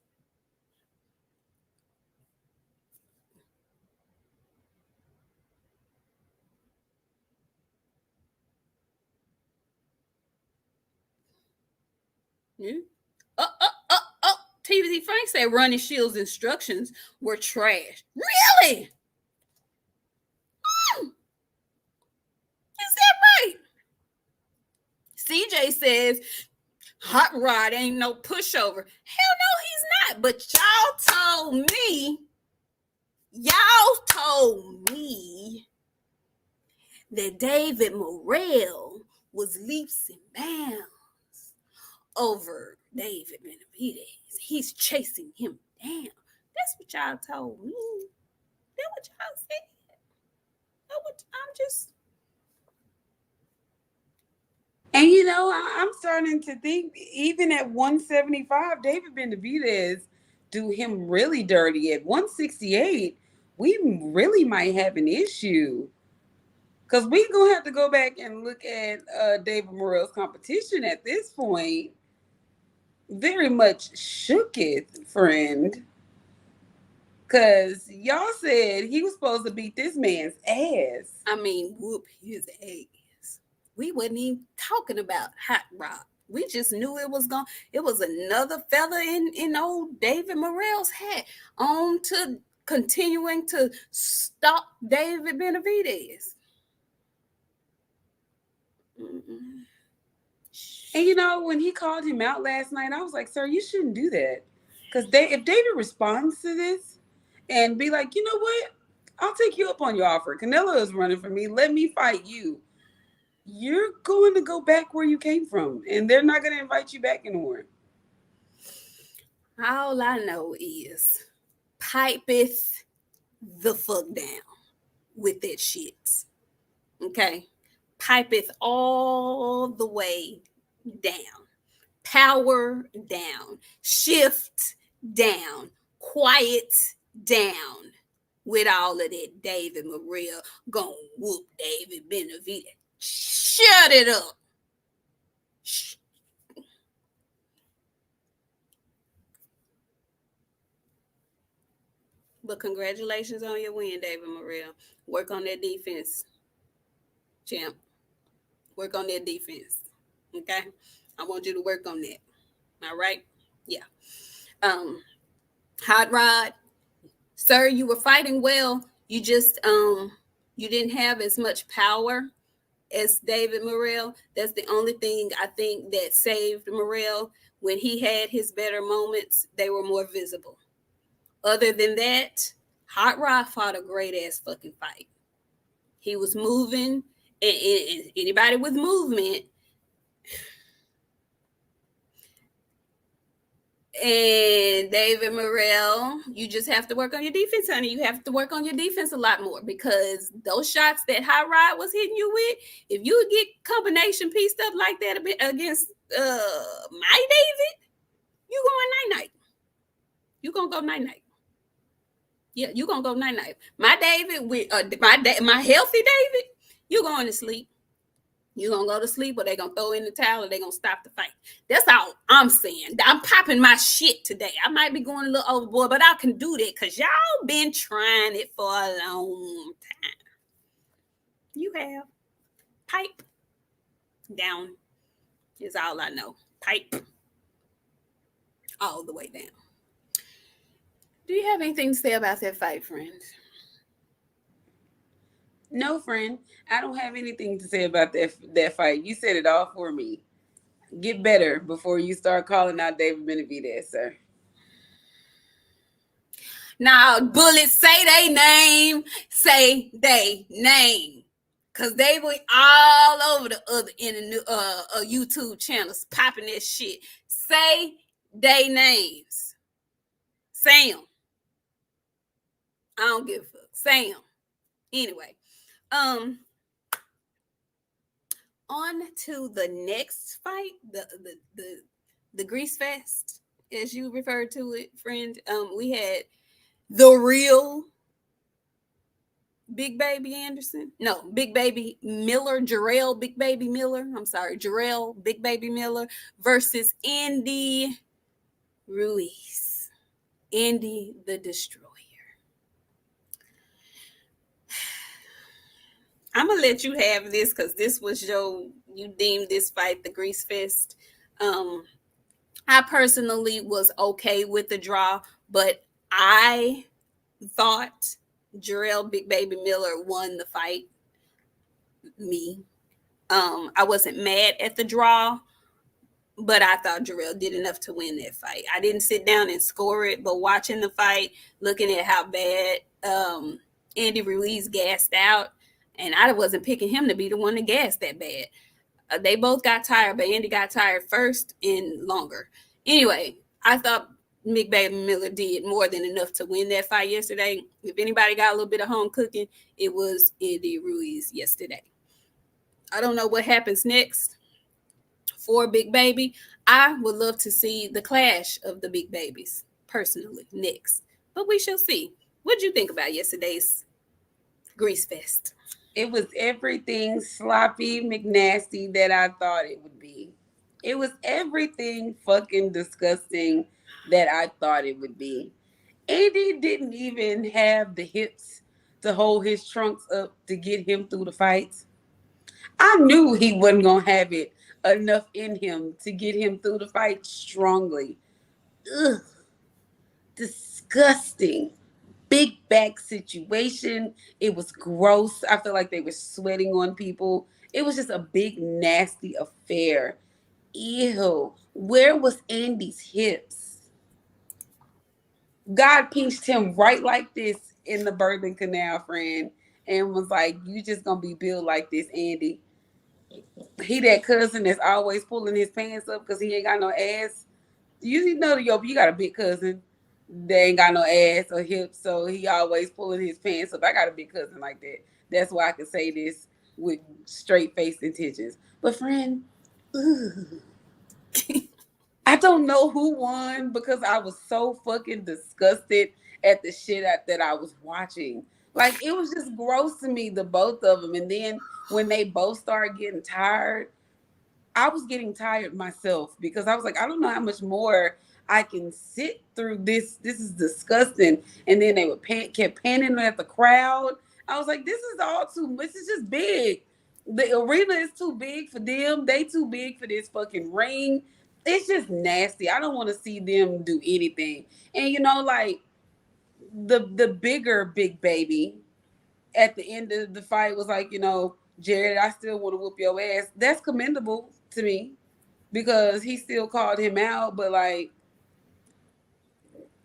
Yeah. TVZ Frank said Ronnie Shields' instructions were trash. Really? Is that right? CJ says Hot Rod ain't no pushover. Hell no, he's not. But y'all told me that David Morel was leaps and bounds over David Benavidez. He's chasing him down. That's what y'all told me. That's what y'all said. I'm just. And you know, I'm starting to think even at 175, David Benavidez do him really dirty. At 168, we really might have an issue. Because we're going to have to go back and look at David Morel's competition at this point. Very much shooketh, friend. Because y'all said he was supposed to beat this man's ass. I mean, whoop his ass. We wasn't even talking about Hot Rod. We just knew it was another feather in old David Morel's hat on to continuing to stop David Benavidez. Mm-mm. And you know, when he called him out last night, I was like, sir, you shouldn't do that. Because if David responds to this and be like, you know what? I'll take you up on your offer. Canelo is running for me. Let me fight you. You're going to go back where you came from. And they're not going to invite you back anymore. All I know is pipeth the fuck down with that shit. Okay? Pipeth all the way down. Power down. Shift down. Quiet down. With all of that David Morel gonna whoop David Benavidez. Shut it up. But congratulations on your win, David Morel. Work on that defense, champ. Work on that defense. Okay? I want you to work on that. All right? Yeah. Hot Rod, sir, you were fighting well. You just you didn't have as much power as David Morel. That's the only thing I think that saved Morel. When he had his better moments, they were more visible. Other than that, Hot Rod fought a great ass fucking fight. He was moving, and anybody with movement. And David Morel, you just have to work on your defense, honey. You have to work on your defense a lot more, because those shots that Hot Rod was hitting you with, if you would get combination pieced up like that against my David, you going night-night. You gonna go night-night. Yeah, you gonna go night-night. My David with my healthy David, you going to sleep. You gonna go to sleep, or they gonna throw in the towel, or they gonna stop the fight. That's all I'm saying. I'm popping my shit today. I might be going a little overboard, but I can do that because y'all been trying it for a long time. You have. Pipe down is all I know. Pipe all the way down. Do you have anything to say about that fight, friend? No, friend, I don't have anything to say about that fight. You said it all for me. Get better before you start calling out David Benavidez, sir. Now, bullets, say they name. Say they name. Because they were all over the other YouTube channels popping that shit. Say they names. Say them. I don't give a fuck. Say them. Anyway. On to the next fight, the Grease Fest, as you referred to it, friend. We had the real Big Baby Anderson. No, Big Baby Miller, Jarrell Big Baby Miller. I'm sorry, Jarrell Big Baby Miller versus Andy Ruiz. Andy the Destroyer. I'm gonna let you have this because this was you deemed this fight the Grease Fest. I personally was okay with the draw, but I thought Jarrell Big Baby Miller won the fight. Me. I wasn't mad at the draw, but I thought Jarrell did enough to win that fight. I didn't sit down and score it, but watching the fight, looking at how bad Andy Ruiz gassed out, and I wasn't picking him to be the one to gas that bad. They both got tired, but Andy got tired first and longer. Anyway, I thought Big Baby Miller did more than enough to win that fight yesterday. If anybody got a little bit of home cooking, it was Andy Ruiz yesterday. I don't know what happens next for Big Baby. I would love to see the clash of the Big Babies, personally, next. But we shall see. What did you think about yesterday's Grease Fest? It was everything sloppy McNasty that I thought it would be. It was everything fucking disgusting that I thought it would be. Andy didn't even have the hips to hold his trunks up to get him through the fights. I knew he wasn't going to have it enough in him to get him through the fight strongly. Ugh. Disgusting. Big back situation. It was gross. I feel like they were sweating on people. It was just a big, nasty affair. Ew. Where was Andy's hips? God pinched him right like this in the birthing canal, friend, and was like, you just gonna be built like this, Andy. He that cousin that's always pulling his pants up because he ain't got no ass. You know, you got a big cousin. They ain't got no ass or hips, so he always pulling his pants up. I got a big cousin like that. That's why I can say this with straight-faced intentions. But friend, I don't know who won because I was so fucking disgusted at the shit that I was watching. Like, it was just gross to me, the both of them. And then when they both started getting tired, I was getting tired myself because I was like, I don't know how much more I can sit through this. This is disgusting. And then they would kept panning at the crowd. I was like, this is all too much. This is just big. The arena is too big for them. They too big for this fucking ring. It's just nasty. I don't want to see them do anything. And you know, like the bigger Big Baby at the end of the fight was like, you know, Jared, I still want to whoop your ass. That's commendable to me because he still called him out. But like,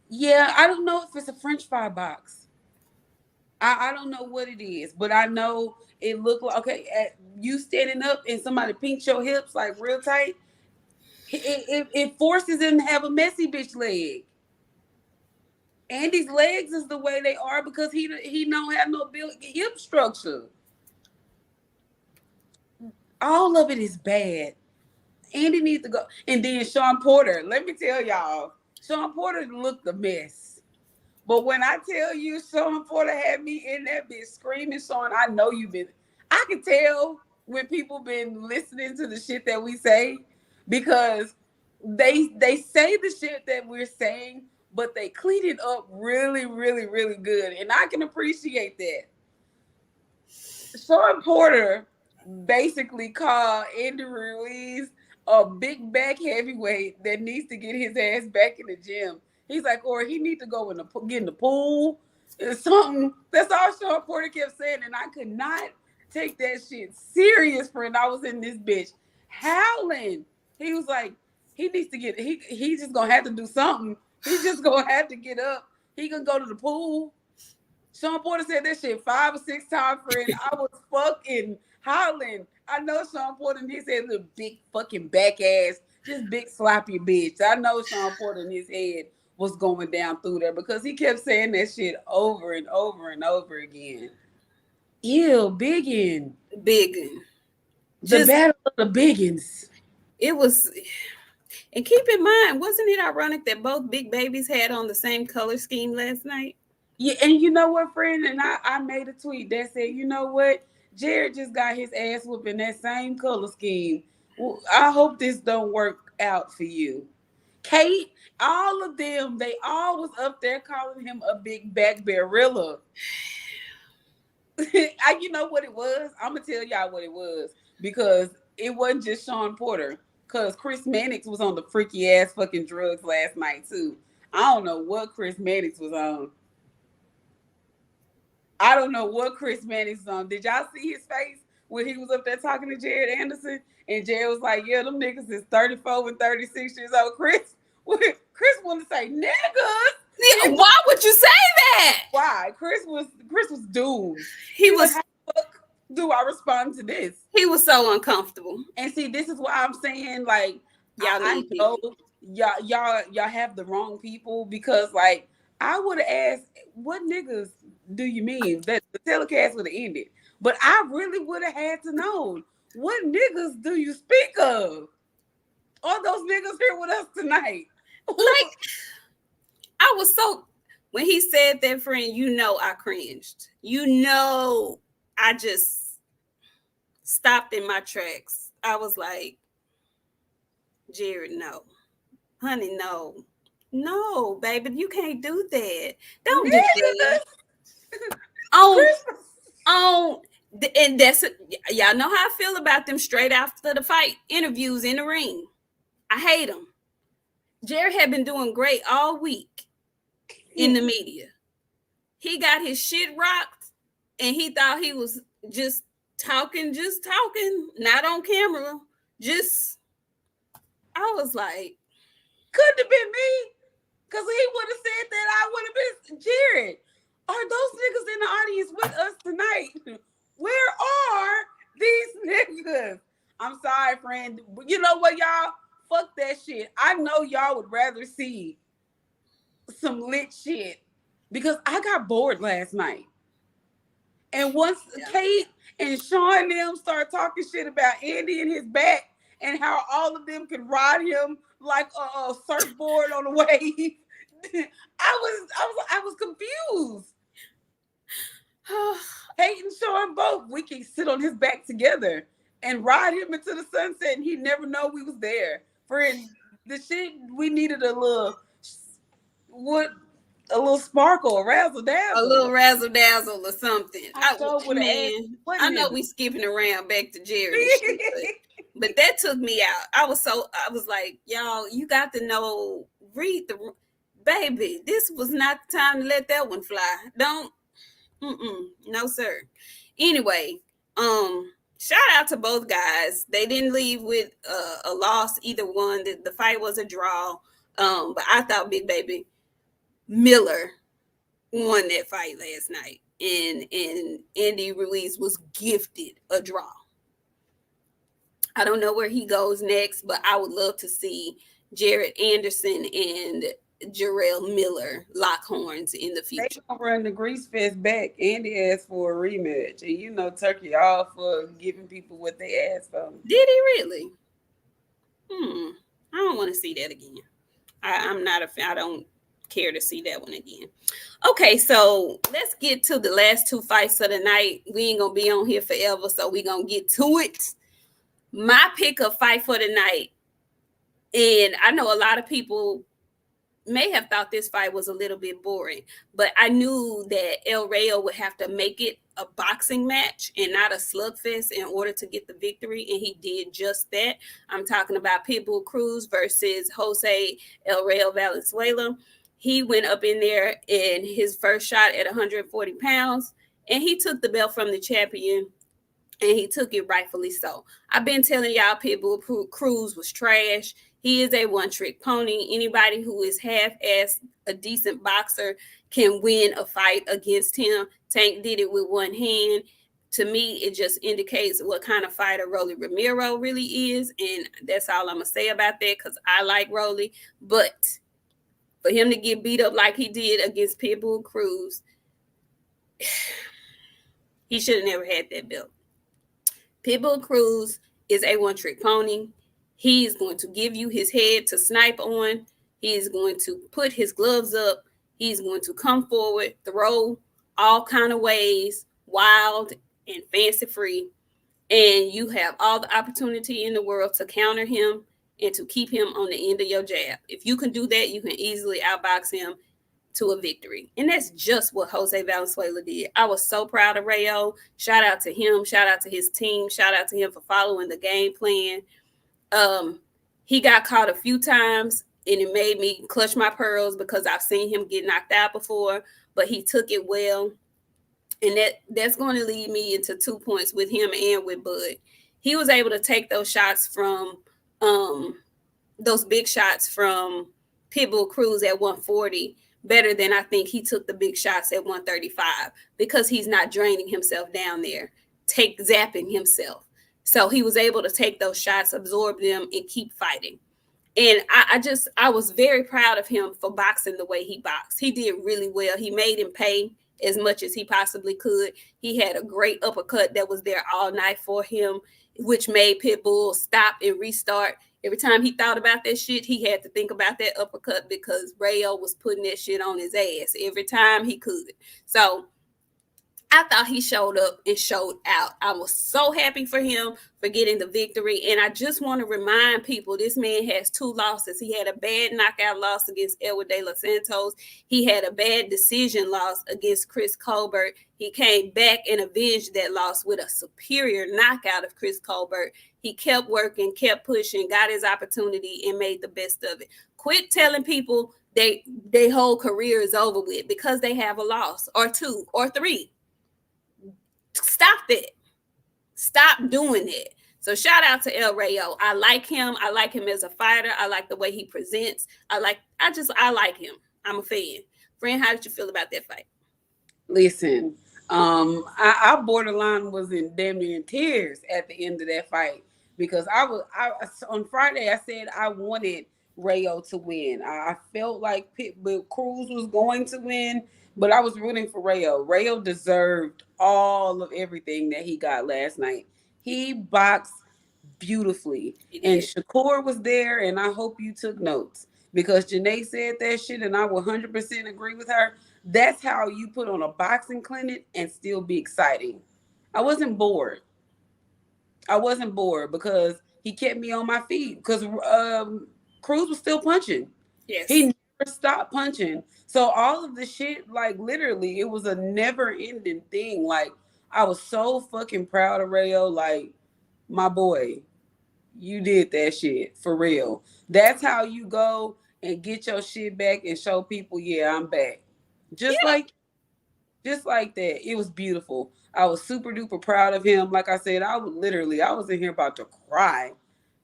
yeah, I don't know if it's a French fry box. I don't know what it is, but I know it looked like, okay, you standing up and somebody pinch your hips like real tight. It forces him to have a messy bitch leg. Andy's legs is the way they are because he don't have no built hip structure. All of it is bad. Andy needs to go. And then Sean Porter, let me tell y'all, Sean Porter looked a mess. But when I tell you Sean Porter had me in that bitch screaming, Sean, I know you've been. I can tell when people been listening to the shit that we say, because they say the shit that we're saying, but they clean it up really, really, really good, and I can appreciate that. Sean Porter basically called Andy Ruiz a big back heavyweight that needs to get his ass back in the gym. He's like, or he need to go in the get in the pool. It's something. That's all Sean Porter kept saying, and I could not take that shit serious, friend. I was in this bitch howling. He was like, he needs to get. He's just gonna have to do something. He's just gonna have to get up. He can go to the pool. Sean Porter said that shit 5 or 6 times, friend. I was fucking hollering. I know Sean Porter, and he said, little big fucking back ass, just big sloppy bitch. I know Sean Porter in his head was going down through there because he kept saying that shit over and over and over again. Ew, biggin. Biggin. The battle of the biggins. It was, and keep in mind, wasn't it ironic that both big babies had on the same color scheme last night? Yeah, and you know what, friend? And I made a tweet that said, you know what? Jared just got his ass whooped in that same color scheme. Well, I hope this don't work out for you. Kate, all of them, they all was up there calling him a big back gorilla. You know what it was? I'm going to tell y'all what it was. Because it wasn't just Sean Porter. Because Chris Mannix was on the freaky ass fucking drugs last night, too. I don't know what Chris Mannix was on. I don't know what Chris Mannix was on. Did y'all see his face when he was up there talking to Jared Anderson? And Jared was like, yeah, them niggas is 34 and 36 years old. Chris wanted to say niggas. Why would you say that? Why? Chris was doomed. He was. How the fuck do I respond to this? He was so uncomfortable. And see, this is why I'm saying, like, I know y'all have the wrong people, because like I would have asked, what niggas do you mean? That the telecast would have ended. But I really would have had to know, what niggas do you speak of? Are those niggas here with us tonight? Like, I was so, when he said that, friend, you know I cringed. You know I just stopped in my tracks. I was like, Jared, no. Honey, no. No, baby, you can't do that. Don't do that. And that's y'all know how I feel about them straight after the fight interviews in the ring. I hate them. Jared had been doing great all week in the media. He got his shit rocked, and he thought he was just talking, not on camera. I was like, couldn't have been me, because he would have said that. I would have been Jared. Are those niggas in the audience with us tonight? Where are these niggas? I'm sorry, friend. You know what, y'all? Fuck that shit. I know y'all would rather see some lit shit, because I got bored last night. And once Kate and Sean and them start talking shit about Andy and his back and how all of them could ride him like a surfboard on a wave, I was confused. Kate and Sean both, we can sit on his back together and ride him into the sunset, and he'd never know we was there. Friend, the shit, we needed a little sparkle, a razzle dazzle. A little razzle dazzle or something. I know we skipping around back to Jerry, but that took me out. I was like, y'all, you got to know, read the baby. This was not the time to let that one fly. Don't, no sir. Anyway, shout out to both guys. They didn't leave with a loss, either one. The fight was a draw. But I thought Big Baby Miller won that fight last night, and Andy Ruiz was gifted a draw. I don't know where he goes next, but I would love to see Jared Anderson and Jarrell Miller lock horns in the future. They gonna run the Grease Fest back. Andy asked for a rematch, and you know Turkey all for giving people what they asked for. Did he really? I don't want to see that again. I'm not a fan. I don't care to see that one again. Okay, so let's get to the last two fights of the night. We ain't gonna be on here forever, so we gonna get to it. My pick of fight for the night, and I know a lot of people may have thought this fight was a little bit boring, but I knew that El Rayo would have to make it a boxing match and not a slugfest in order to get the victory, and he did just that. I'm talking about Pitbull Cruz versus Jose El Rayo Valenzuela. He went up in there in his first shot at 140 pounds, and he took the belt from the champion, and he took it rightfully so. I've been telling y'all Pitbull Cruz was trash. He is a one-trick pony. Anybody who is half-assed a decent boxer can win a fight against him. Tank did it with one hand. To me, it just indicates what kind of fighter Rolly Romero really is, and that's all I'm going to say about that because I like Rolly. But for him to get beat up like he did against Pitbull Cruz, he should have never had that belt. Pitbull Cruz is a one-trick pony. He's going to give you his head to snipe on. He's going to put his gloves up. He's going to come forward, throw all kind of ways, wild and fancy-free. And you have all the opportunity in the world to counter him and to keep him on the end of your jab. If you can do that, you can easily outbox him to a victory. And that's just what Jose Valenzuela did. I was so proud of Rayo. Shout out to him. Shout out to his team. Shout out to him for following the game plan. He got caught a few times, and it made me clutch my pearls because I've seen him get knocked out before, but he took it well. And that's going to lead me into 2 points with him and with Bud. He was able to take those shots from those big shots from Pitbull Cruz at 140 better than I think he took the big shots at 135 because he's not draining himself down there, zapping himself. So he was able to take those shots, absorb them, and keep fighting. And I was very proud of him for boxing the way he boxed. He did really well. He made him pay as much as he possibly could. He had a great uppercut that was there all night for him, which made Pitbull stop and restart. Every time he thought about that shit, he had to think about that uppercut because Rayo was putting that shit on his ass every time he could. So I thought he showed up and showed out. I was so happy for him for getting the victory. And I just want to remind people, this man has 2 losses. He had a bad knockout loss against Edward De Los Santos. He had a bad decision loss against Chris Colbert. He came back and avenged that loss with a superior knockout of Chris Colbert. He kept working, kept pushing, got his opportunity, and made the best of it. Quit telling people their whole career is over with because they have a loss or 2 or 3. Stop it. Stop doing it. So shout out to El Rayo. I like him. I like him as a fighter. I like the way he presents. I like him. I'm a fan. Friend, how did you feel about that fight? Listen, I borderline was in damn near in tears at the end of that fight because I on Friday I said I wanted Rayo to win. I felt like Pitbull Cruz was going to win, but I was rooting for Rayo. Rayo deserved all of everything that he got last night. He boxed beautifully. And Shakur was there, and I hope you took notes because Janae said that shit, and I 100% agree with her. That's how you put on a boxing clinic and still be exciting. I wasn't bored. Because he kept me on my feet because Cruz was still punching. Yes. He never stopped punching. So all of the shit, like literally, it was a never-ending thing. Like, I was so fucking proud of Rayo. Like, my boy, you did that shit for real. That's how you go and get your shit back and show people, yeah, I'm back. Just like that. It was beautiful. I was super duper proud of him. Like I said, I was in here about to cry,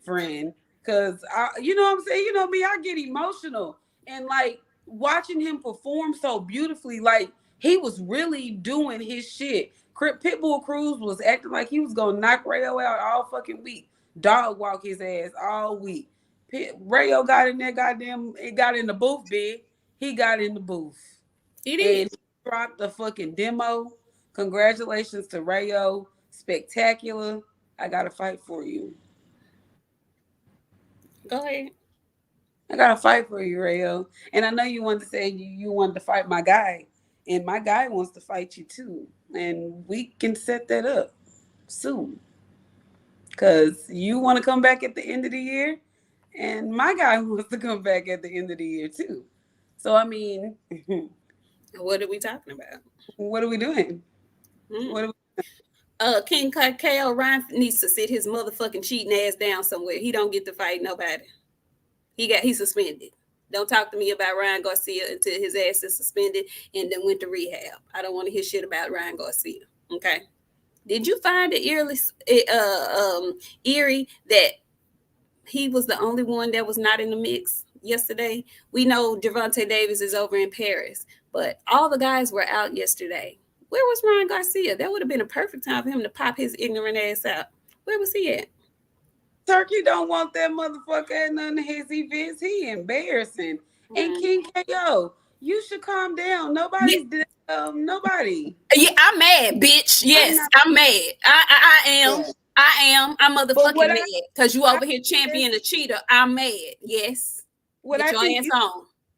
friend. Cause you know what I'm saying? You know me, I get emotional. And like watching him perform so beautifully, like he was really doing his shit. Pitbull Cruz was acting like he was gonna knock Rayo out all fucking week. Dog walk his ass all week. Rayo got in there, it got in the booth, big. He got in the booth. He did. And he dropped a fucking demo. Congratulations to Rayo. Spectacular. I got to fight for you. Go ahead. I got to fight for you, Rayo. And I know you wanted to say you wanted to fight my guy. And my guy wants to fight you too. And we can set that up soon. Because you want to come back at the end of the year. And my guy wants to come back at the end of the year too. So, I mean, What are we talking about? what are we doing? What are we King KO Ryan needs to sit his motherfucking cheating ass down somewhere. He don't get to fight nobody. He's suspended. Don't talk to me about Ryan Garcia until his ass is suspended and then went to rehab. I don't want to hear shit about Ryan Garcia. Okay. Did you find it eerie that he was the only one that was not in the mix yesterday? We know Gervonta Davis is over in Paris, but all the guys were out yesterday. Where was Ryan Garcia? That would have been a perfect time for him to pop his ignorant ass out. Where was he at? Turkey don't want that motherfucker at none of his events. He embarrassing. And King KO, you should calm down. Nobody's nobody. Yeah, I'm mad, bitch. Yes, I'm mad. I am. Yeah. I am. I'm motherfucking mad because you over here championing a cheater. I'm mad. Yes. What I think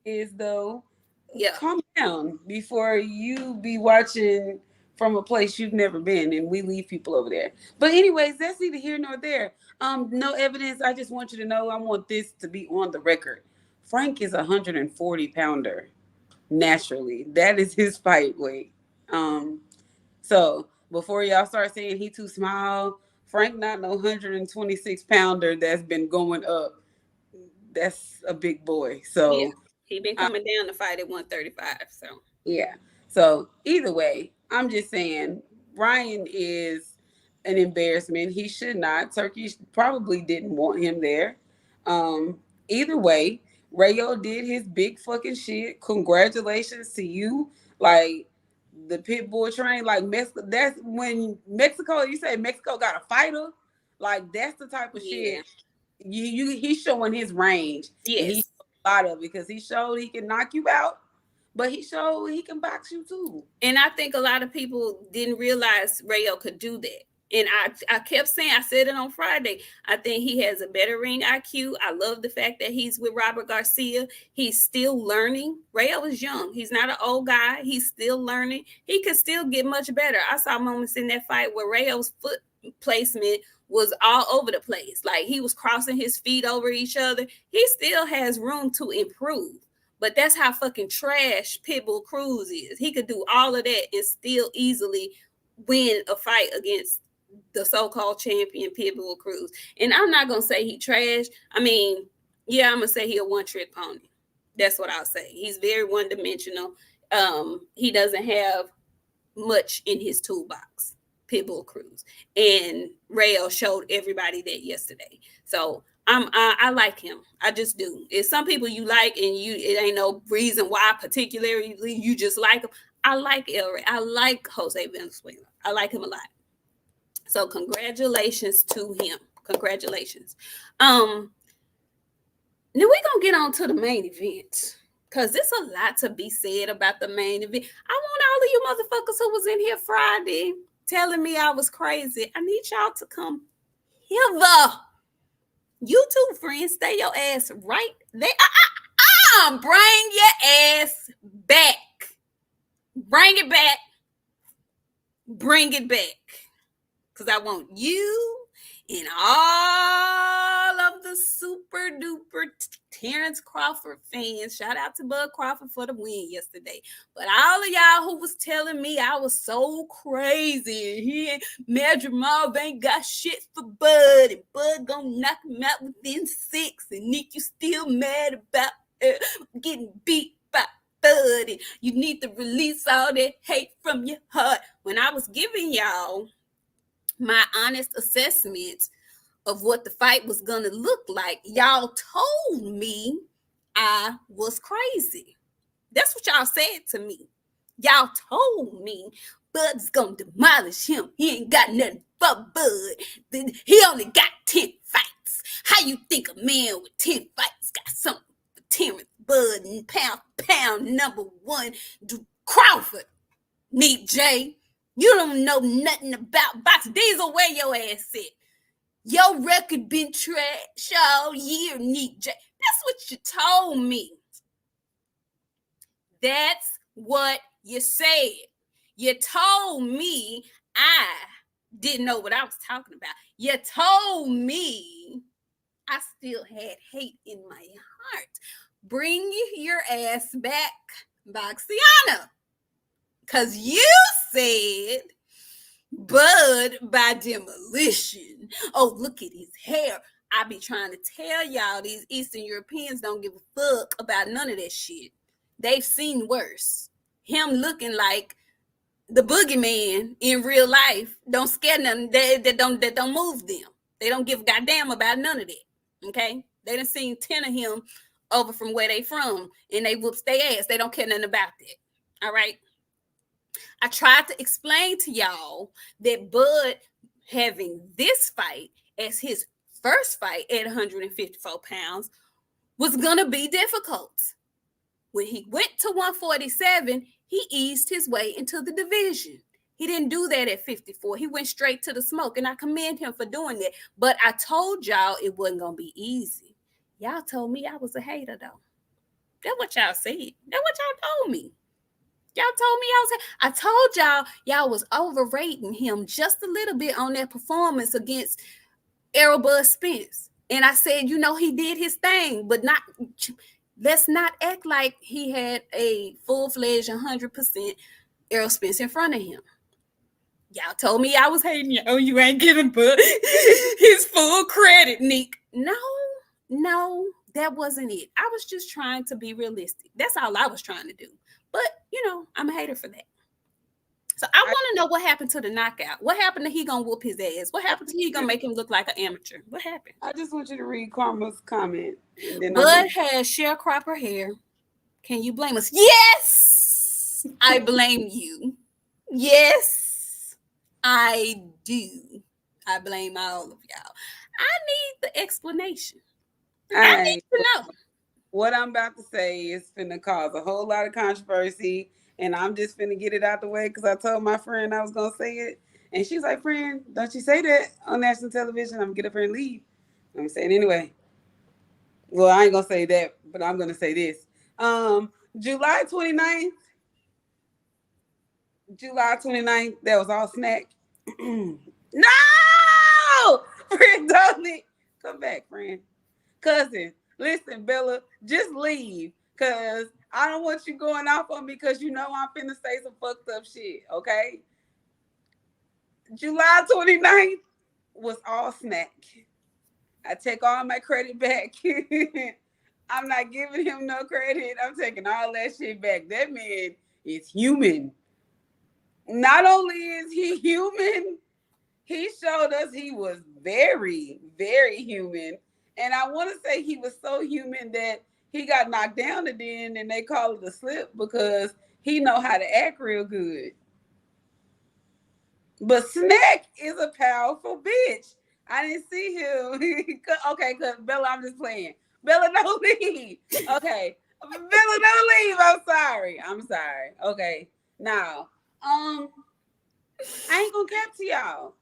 is though, calm down before you be watching from a place you've never been, and we leave people over there. But anyways, that's neither here nor there. No evidence. I just want you to know. I want this to be on the record. Frank is 140-pounder. Naturally, that is his fight weight. So before y'all start saying he too small, Frank not no 126-pounder that's been going up. That's a big boy. So yeah, he been coming down to fight at 135. So yeah. So either way, I'm just saying Ryan is an embarrassment. He should not. Turkey probably didn't want him there. Either way, Rayo did his big fucking shit. Congratulations to you. Like the pit bull train, like Mexico. That's when Mexico. You say Mexico got a fighter. Like that's the type of shit. He's showing his range. Yes, he showed a lot of it because he showed he can knock you out. But he showed he can box you too. And I think a lot of people didn't realize Rayo could do that. And I kept saying, I said it on Friday, I think he has a better ring IQ. I love the fact that he's with Robert Garcia. He's still learning. Rayo is young. He's not an old guy. He's still learning. He could still get much better. I saw moments in that fight where Rayo's foot placement was all over the place. Like he was crossing his feet over each other. He still has room to improve. But that's how fucking trash Pitbull Cruz is. He could do all of that and still easily win a fight against the so-called champion Pitbull Cruz. And I'm not going to say he trash. I mean, yeah, I'm going to say he a one-trick pony. That's what I'll say. He's very one-dimensional. He doesn't have much in his toolbox, Pitbull Cruz. And Rayo showed everybody that yesterday. So I like him. I just do. If some people you like and it ain't no reason why particularly you just like him. I like El Rey. I like Jose Valenzuela. I like him a lot. So congratulations to him. Congratulations. Now we're gonna get on to the main event. Cause there's a lot to be said about the main event. I want all of you motherfuckers who was in here Friday telling me I was crazy. I need y'all to come hither. You too, friends. Stay your ass right there. Bring your ass back. Bring it back. Bring it back. Because I want you and all of the super duper Terrence Crawford fans. Shout out to Bud Crawford for the win yesterday. But all of y'all who was telling me I was so crazy. He and Madrimov ain't got shit for Bud. And Bud gonna knock him out within 6. And Nik, you still mad about getting beat by Bud. And you need to release all that hate from your heart. When I was giving y'all my honest assessment of what the fight was going to look like, y'all told me I was crazy. That's what y'all said to me. Y'all told me Bud's going to demolish him. He ain't got nothing for Bud. He only got 10 fights. How you think a man with 10 fights got something for Terrence Bud and pound number 1 Crawford? Nik J. You don't know nothing about boxing. Diesel, where your ass at? Your record been trash all year, Nik J. That's what you told me. That's what you said. You told me I didn't know what I was talking about. You told me I still had hate in my heart. Bring your ass back, BOXIANA. Because you said Bud by demolition. Oh, look at his hair. I be trying to tell y'all these Eastern Europeans don't give a fuck about none of that shit. They've seen worse. Him looking like the boogeyman in real life don't scare nothing. That don't move them. They don't give a goddamn about none of that. Okay? They done seen 10 of him over from where they from, and they whoops their ass. They don't care nothing about that. All right? I tried to explain to y'all that Bud having this fight as his first fight at 154 pounds was going to be difficult. When he went to 147, he eased his way into the division. He didn't do that at 54. He went straight to the smoke, and I commend him for doing that. But I told y'all it wasn't going to be easy. Y'all told me I was a hater, though. That's what y'all said. That's what y'all told me. Y'all told me I told y'all was overrating him just a little bit on that performance against Errol Spence. And I said, he did his thing, but let's not act like he had a full-fledged 100% Errol Spence in front of him. Y'all told me I was hating you. Oh, you ain't giving Bud his full credit, Nik. No, that wasn't it. I was just trying to be realistic. That's all I was trying to do. But, I'm a hater for that. So I want to know what happened to the knockout. What happened to he gonna whoop his ass? What happened to he gonna make him look like an amateur? What happened? I just want you to read Karma's comment. Bud has sharecropper hair. Can you blame us? Yes! I blame you. Yes, I do. I blame all of y'all. I need the explanation. I need to know. What I'm about to say is finna cause a whole lot of controversy, and I'm just finna get it out the way because I told my friend I was gonna say it, and she's like, "Friend, don't you say that on national television? I'm gonna get up here and leave." I'm gonna say it anyway. Well, I ain't gonna say that, but I'm gonna say this. July 29th, that was all snack. No! Friend, don't leave. Come back, friend. Cousin. Listen, Bella, just leave, because I don't want you going off on me because I'm finna say some fucked up shit, okay? July 29th was all snack. I take all my credit back. I'm not giving him no credit. I'm taking all that shit back. That man is human. Not only is he human, he showed us he was very, very human. And I want to say he was so human that he got knocked down and they call it a slip because he know how to act real good. But Snack is a powerful bitch. I didn't see him. Okay, because Bella, I'm just playing. Bella, don't leave. Okay. Bella, don't leave. I'm sorry. Okay. Now, I ain't gonna cap to y'all.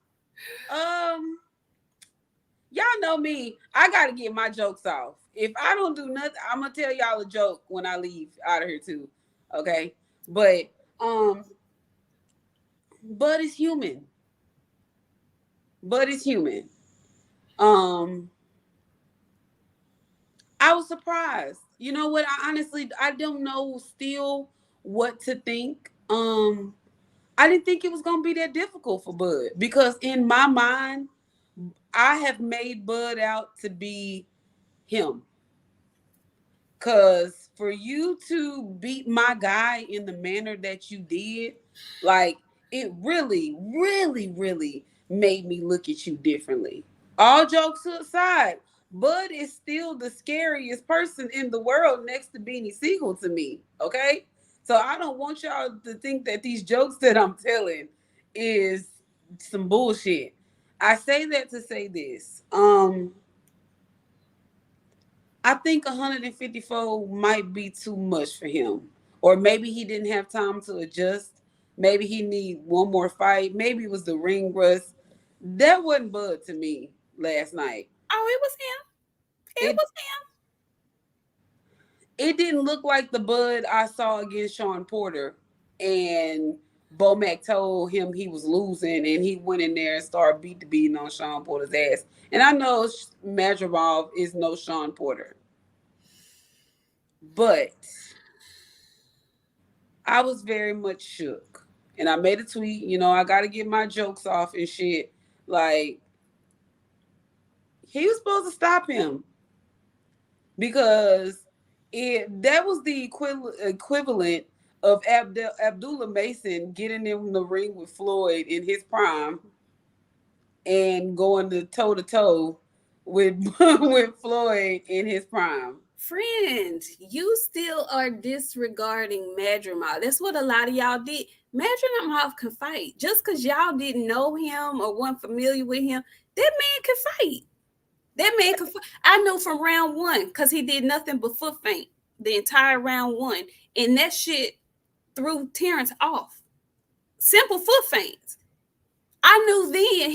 Y'all know me. I gotta get my jokes off. If I don't do nothing, I'm gonna tell y'all a joke when I leave out of here too. Okay, but Bud is human. I was surprised. You know what? I don't know still what to think. I didn't think it was gonna be that difficult for Bud because in my mind, I have made Bud out to be him. Because for you to beat my guy in the manner that you did, like, it really, really, really made me look at you differently. All jokes aside, Bud is still the scariest person in the world next to Beanie Siegel to me, okay? So I don't want y'all to think that these jokes that I'm telling is some bullshit. I say that to say this. I think 154 might be too much for him. Or maybe he didn't have time to adjust. Maybe he need one more fight. Maybe it was the ring rust. That wasn't Bud to me last night. Oh, it was him. It was him. it didn't look like the Bud I saw against Sean Porter. And Bomac told him he was losing, and he went in there and started beating on Sean Porter's ass. And I know Madrimov is no Sean Porter, but I was very much shook. And I made a tweet, you know, I got to get my jokes off and shit. Like, he was supposed to stop him because that was the equivalent of Abdullah Mason getting in the ring with Floyd in his prime and going to toe-to-toe with with Floyd in his prime. Friend, you still are disregarding Madrimov. That's what a lot of y'all did. Madrimov can fight. Just because y'all didn't know him or weren't familiar with him, that man can fight. That man can fight. I know from round one because he did nothing but foot feint the entire round one. And that shit threw Terrence off. Simple foot feints. I knew then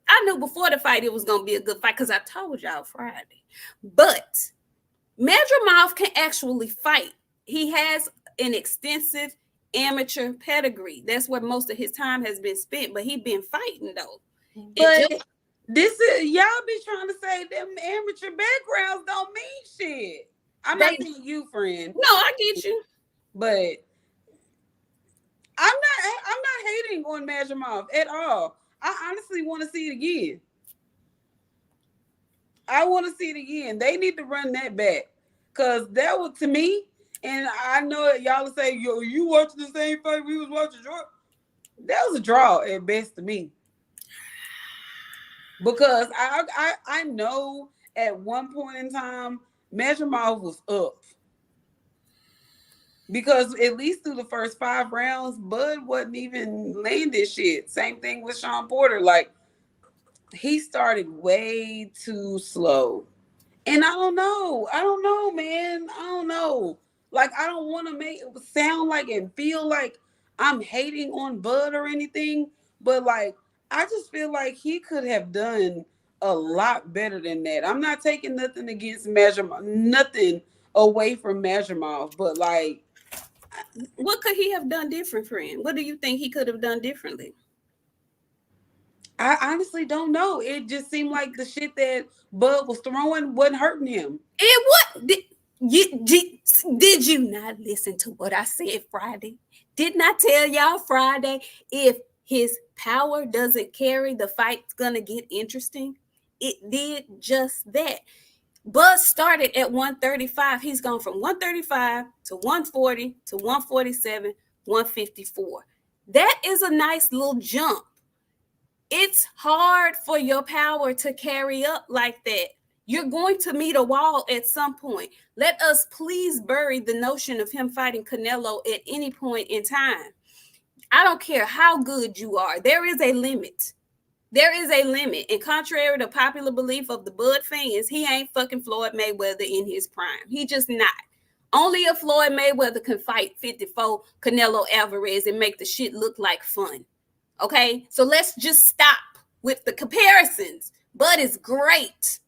I knew before the fight it was going to be a good fight because I told y'all Friday. But Madrimov can actually fight. He has an extensive amateur pedigree. That's where most of his time has been spent, but he's been fighting though. But this is, y'all be trying to say them amateur backgrounds don't mean shit. I'm not saying you, friend. No, I get you. But I'm not hating on Madrimov at all. I honestly want to see it again. I want to see it again. They need to run that back. Because that was, to me, and I know y'all will say, yo, you watching the same fight we was watching? That was a draw at best to me. Because I know at one point in time, Madrimov was up. Because at least through the first 5 rounds, Bud wasn't even landing shit. Same thing with Sean Porter. Like, he started way too slow. And I don't know, man. I don't know. Like, I don't want to make it sound like and feel like I'm hating on Bud or anything. But, like, I just feel like he could have done a lot better than that. I'm not taking nothing against Madrimov, nothing away from Madrimov. But, like, what could he have done different, friend? What do you think he could have done differently? I honestly don't know. It just seemed like the shit that Bud was throwing wasn't hurting him. Did you not listen to what I said Friday? Didn't I tell y'all Friday, if his power doesn't carry, the fight's gonna get interesting? It did just that. Bud started at 135. He's gone from 135 to 140 to 147, 154. That is a nice little jump. It's hard for your power to carry up like that. You're going to meet a wall at some point. Let us please bury the notion of him fighting Canelo at any point in time. I don't care how good you are. There is a limit. There is a limit. And contrary to popular belief of the Bud fans, he ain't fucking Floyd Mayweather in his prime. He just not. Only a Floyd Mayweather can fight 54 Canelo Alvarez and make the shit look like fun. Okay? So let's just stop with the comparisons. Bud is great.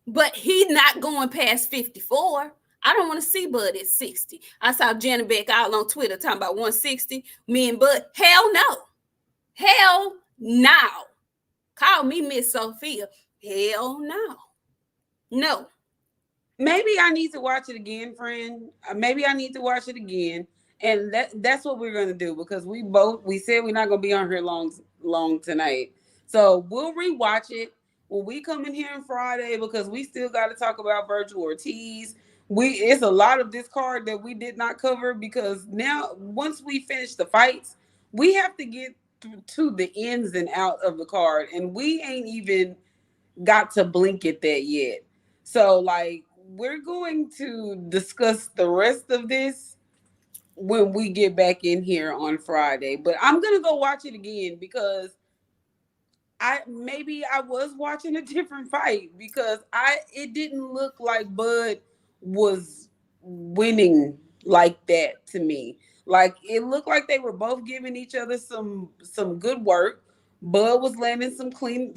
But he's not going past 54. I don't want to see Bud at 60. I saw Janet Beck out on Twitter talking about 160. Me and Bud, hell no. Hell no. Call me Miss Sophia. Hell no. No. Maybe I need to watch it again, friend. Maybe I need to watch it again. And that's what we're going to do, because we said we're not going to be on here long tonight. So we'll rewatch it when we come in here on Friday, because we still got to talk about Virgil Ortiz. It's a lot of this card that we did not cover, because now once we finish the fights, we have to get to the ins and out of the card, and we ain't even got to blink at that yet. So, like, we're going to discuss the rest of this when we get back in here on Friday. But I'm gonna go watch it again, because I was watching a different fight, because it didn't look like Bud was winning like that to me. Like, it looked like they were both giving each other some good work. Bud was landing some clean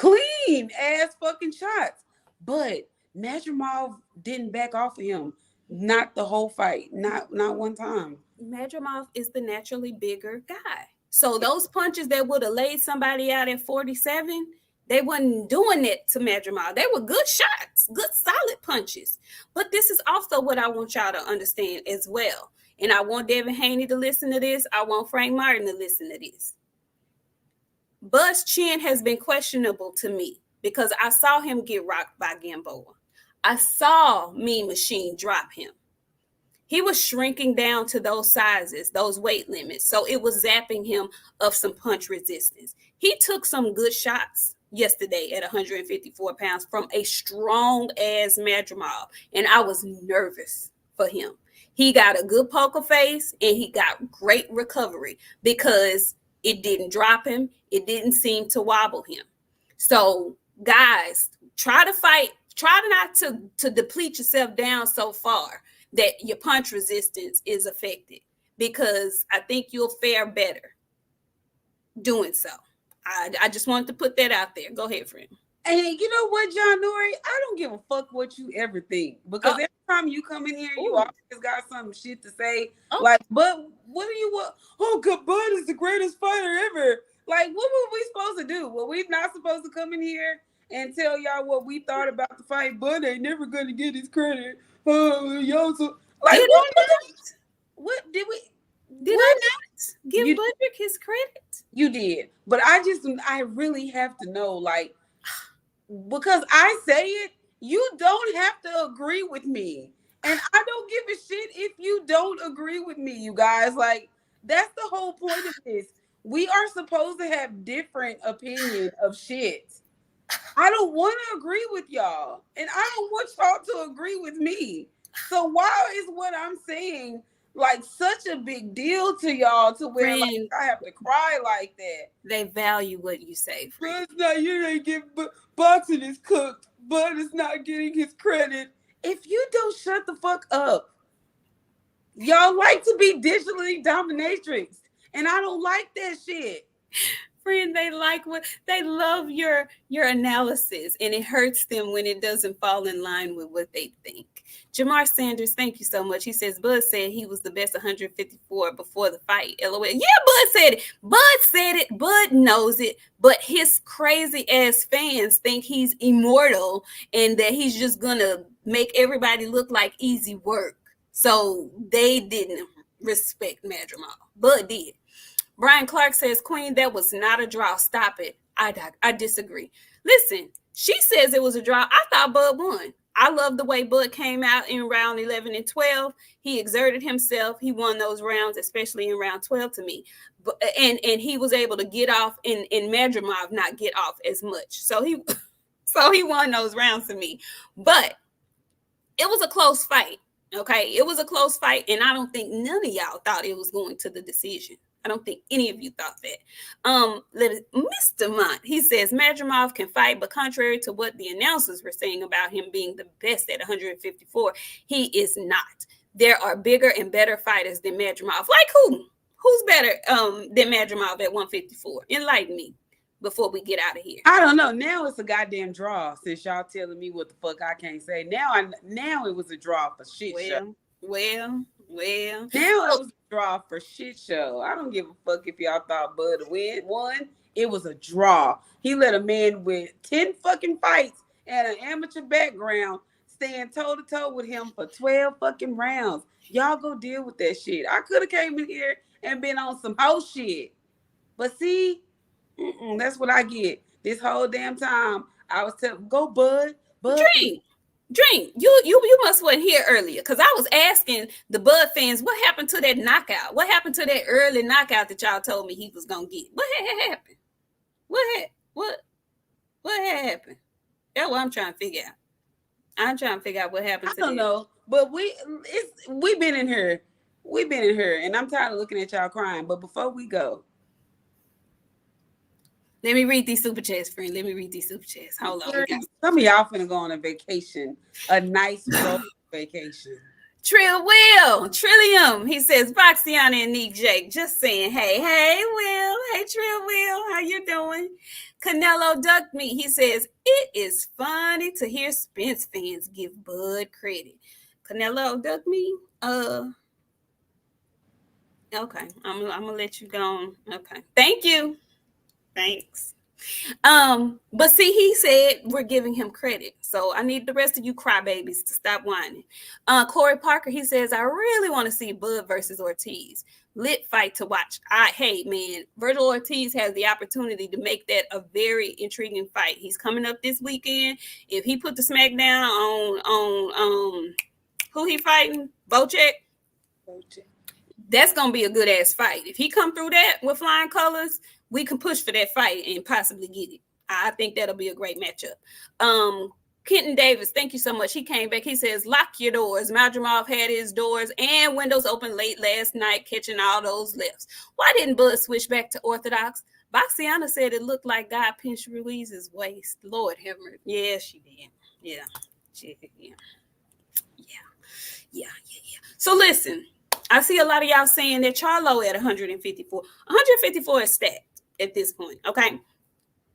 ass fucking shots. But Madrimov didn't back off of him. Not the whole fight. Not one time. Madrimov is the naturally bigger guy. So those punches that would have laid somebody out at 47, they wasn't doing it to Madrimov. They were good shots, good solid punches. But this is also what I want y'all to understand as well. And I want Devin Haney to listen to this. I want Frank Martin to listen to this. Bud's chin has been questionable to me because I saw him get rocked by Gamboa. I saw Mean Machine drop him. He was shrinking down to those sizes, those weight limits. So it was zapping him of some punch resistance. He took some good shots yesterday at 154 pounds from a strong ass Madrimov. And I was nervous for him. He got a good poker face and he got great recovery because it didn't drop him. It didn't seem to wobble him. So guys, try to fight. Try not to deplete yourself down so far that your punch resistance is affected, because I think you'll fare better doing so. I just wanted to put that out there. Go ahead, friend. And you know what, John Nori? I don't give a fuck what you ever think, because every time you come in here, you always got some shit to say. Like, but what do you want? Oh, God, Bud is the greatest fighter ever. Like, what were we supposed to do? Well, we're not supposed to come in here and tell y'all what we thought about the fight. Bud ain't never gonna get his credit. Oh, y'all so like what did we? Did I not give Budrick his credit? You did, but I really have to know, like, because I say it, you don't have to agree with me, and I don't give a shit if you don't agree with me. You guys, like, that's the whole point of this. We are supposed to have different opinion of shit. I don't want to agree with y'all, and I don't want y'all to agree with me. So why is what I'm saying like such a big deal to y'all to where like, I have to cry like that? They value what you say. It's not, you ain't get boxing is cooked, but it's not getting his credit. If you don't shut the fuck up, y'all like to be digitally dominatrix, and I don't like that shit. Friend, they love your analysis, and it hurts them when it doesn't fall in line with what they think. Jamar Sanders, thank you so much. He says Bud said he was the best 154 before the fight. LOL. Yeah, Bud said it. Bud said it. Bud knows it. But his crazy ass fans think he's immortal and that he's just gonna make everybody look like easy work. So they didn't respect Madrimov. Bud did. Brian Clark says, Queen, that was not a draw. Stop it. I disagree. Listen, she says it was a draw. I thought Bud won. I love the way Bud came out in round 11 and 12. He exerted himself. He won those rounds, especially in round 12 to me. But, and he was able to get off and Madrimov not get off as much. So he won those rounds to me. But it was a close fight. Okay. It was a close fight. And I don't think none of y'all thought it was going to the decision. I don't think any of you thought that. Mr. Mont, he says Madrimov can fight, but contrary to what the announcers were saying about him being the best at 154, he is not. There are bigger and better fighters than Madrimov. Like who? Who's better than Madrimov at 154? Enlighten me before we get out of here. I don't know. Now it's a goddamn draw. Since y'all telling me what the fuck I can't say. Now it was a draw for shit show. Well. Now it was a draw for shit show. I don't give a fuck if y'all thought Bud won. It was a draw. He let a man with 10 fucking fights and an amateur background stand toe to toe with him for 12 fucking rounds. Y'all go deal with that shit. I could have came in here and been on some whole shit. But see, that's what I get. This whole damn time I was telling, go Bud. Drink, you must wasn't here earlier because I was asking the Bud fans what happened to that knockout. What happened to that early knockout that y'all told me he was gonna get? What had happened? What happened? That's what I'm trying to figure out. I'm trying to figure out what happened. I don't know, but we've been in here, and I'm tired of looking at y'all crying. But before we go, let me read these super chats, friend. Let me read these super chats. Hold on. Some of y'all finna go on a vacation, a nice road vacation. Trillium. He says, BOXIANA and Nik J. Just saying, hey, Will. Hey, Trill Will. How you doing? Canelo ducked me. He says, it is funny to hear Spence fans give Bud credit. Canelo ducked me. Okay. I'm gonna let you go on. Okay. Thank you. Thanks. But see, he said we're giving him credit. So I need the rest of you crybabies to stop whining. Corey Parker, he says, I really want to see Bud versus Ortiz. Lit fight to watch. Hey man, Virgil Ortiz has the opportunity to make that a very intriguing fight. He's coming up this weekend. If he put the smackdown on who he fighting? Bocek. That's gonna be a good ass fight. If he come through that with flying colors, we can push for that fight and possibly get it. I think that'll be a great matchup. Kenton Davis, thank you so much. He came back. He says, lock your doors. Madrimov had his doors and windows open late last night, catching all those lefts. Why didn't Bud switch back to orthodox? BOXIANA said it looked like God pinched Ruiz's waist. Lord have mercy. Yeah, she did. Yeah. So listen, I see a lot of y'all saying that Charlo at 154. 154 is stacked at this point, okay?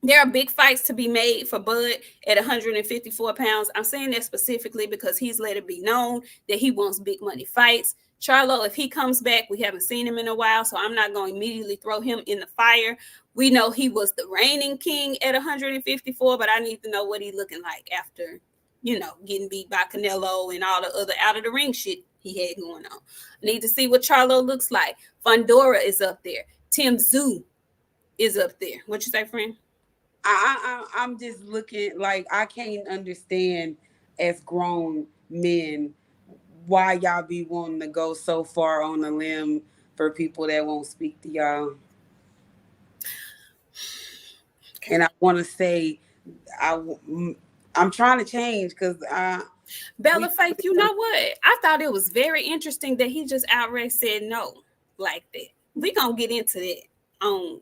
There are big fights to be made for Bud at 154 pounds. I'm saying that specifically because he's let it be known that he wants big money fights. Charlo, if he comes back, we haven't seen him in a while, so I'm not going to immediately throw him in the fire. We know he was the reigning king at 154, but I need to know what he's looking like after, getting beat by Canelo and all the other out-of-the-ring shit he had going on. I need to see what Charlo looks like. Fundora is up there. Tim Tszyu is up there. What you say, friend? I'm just looking like I can't understand as grown men why y'all be wanting to go so far on a limb for people that won't speak to y'all. And I want to say I'm trying to change because Bella Faith, you know what? I thought it was very interesting that he just outright said no like that. We're going to get into that on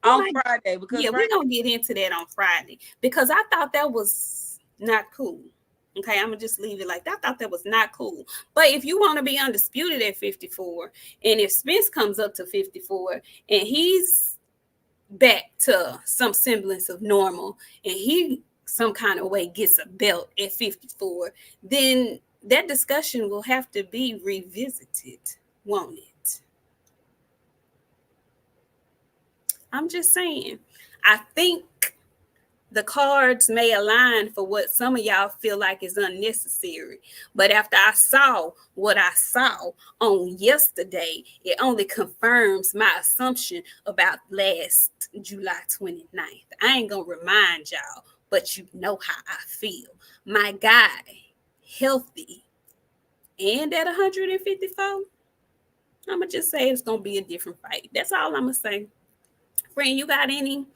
Friday. Because we're going to get into that on Friday because I thought that was not cool. Okay, I'm going to just leave it like that. I thought that was not cool. But if you want to be undisputed at 54, and if Spence comes up to 54, and he's back to some semblance of normal, and he some kind of way gets a belt at 54, then that discussion will have to be revisited, won't it? I'm just saying. I think the cards may align for what some of y'all feel like is unnecessary. But after I saw what I saw on yesterday, it only confirms my assumption about last July 29th. I ain't going to remind y'all, but you know how I feel. My guy, healthy, and at 154, I'm going to just say it's going to be a different fight. That's all I'm going to say. Friend, you got any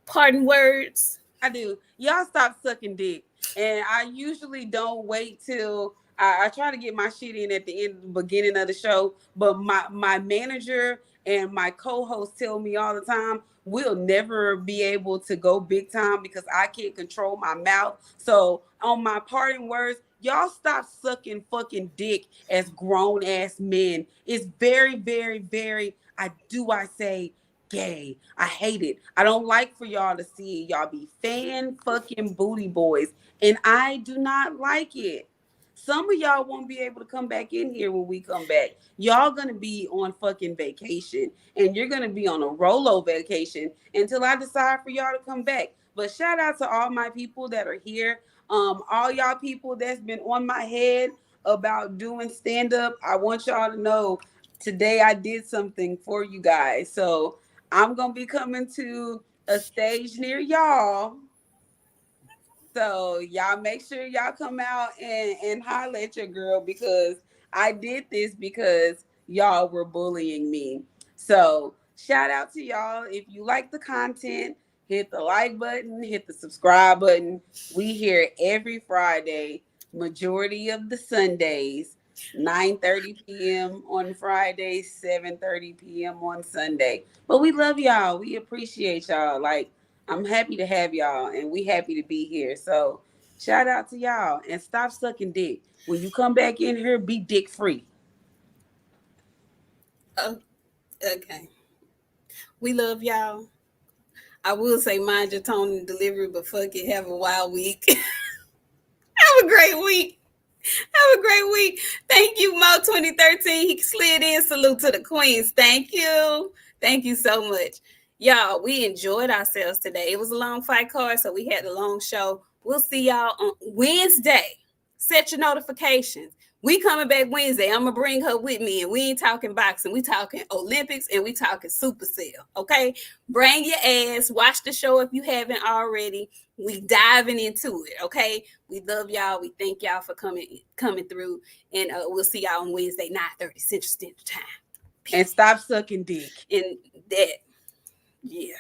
parting words? I do. Y'all stop sucking dick. And I usually don't wait till I try to get my shit in at the beginning of the show. But my manager and my co-host tell me all the time, we'll never be able to go big time because I can't control my mouth. So on my parting words, y'all stop sucking fucking dick as grown ass men. It's very, very, very, I say, gay. I hate it. I don't like for y'all to see it. Y'all be fan fucking booty boys. And I do not like it. Some of y'all won't be able to come back in here when we come back. Y'all gonna be on fucking vacation. And you're gonna be on a Rolo vacation until I decide for y'all to come back. But shout out to all my people that are here. All y'all people that's been on my head about doing stand-up. I want y'all to know today I did something for you guys. So I'm going to be coming to a stage near y'all. So y'all make sure y'all come out and holler at your girl because I did this because y'all were bullying me. So shout out to y'all. If you like the content, hit the like button, hit the subscribe button. We here every Friday, majority of the Sundays. 9:30 p.m. on Friday, 7:30 p.m. on Sunday. But we love y'all. We appreciate y'all. Like, I'm happy to have y'all, and we happy to be here. So Shout out to y'all. And stop sucking dick. When you come back in here, be dick free. Oh, okay. We love y'all. I will say mind your tone and delivery, but fuck it, have a wild week. Have a great week. Have a great week. Thank you, Mo 2013. He slid in. Salute to the queens. Thank you. Thank you so much. Y'all, we enjoyed ourselves today. It was a long fight card, so we had a long show. We'll see y'all on Wednesday. Set your notifications. We coming back Wednesday. I'm going to bring her with me, and we ain't talking boxing. We talking Olympics, and we talking Supercell, okay? Bring your ass. Watch the show if you haven't already. We diving into it, okay? We love y'all. We thank y'all for coming through, and we'll see y'all on Wednesday, 9:30 Central Standard Time. And stop sucking dick. And that, yeah.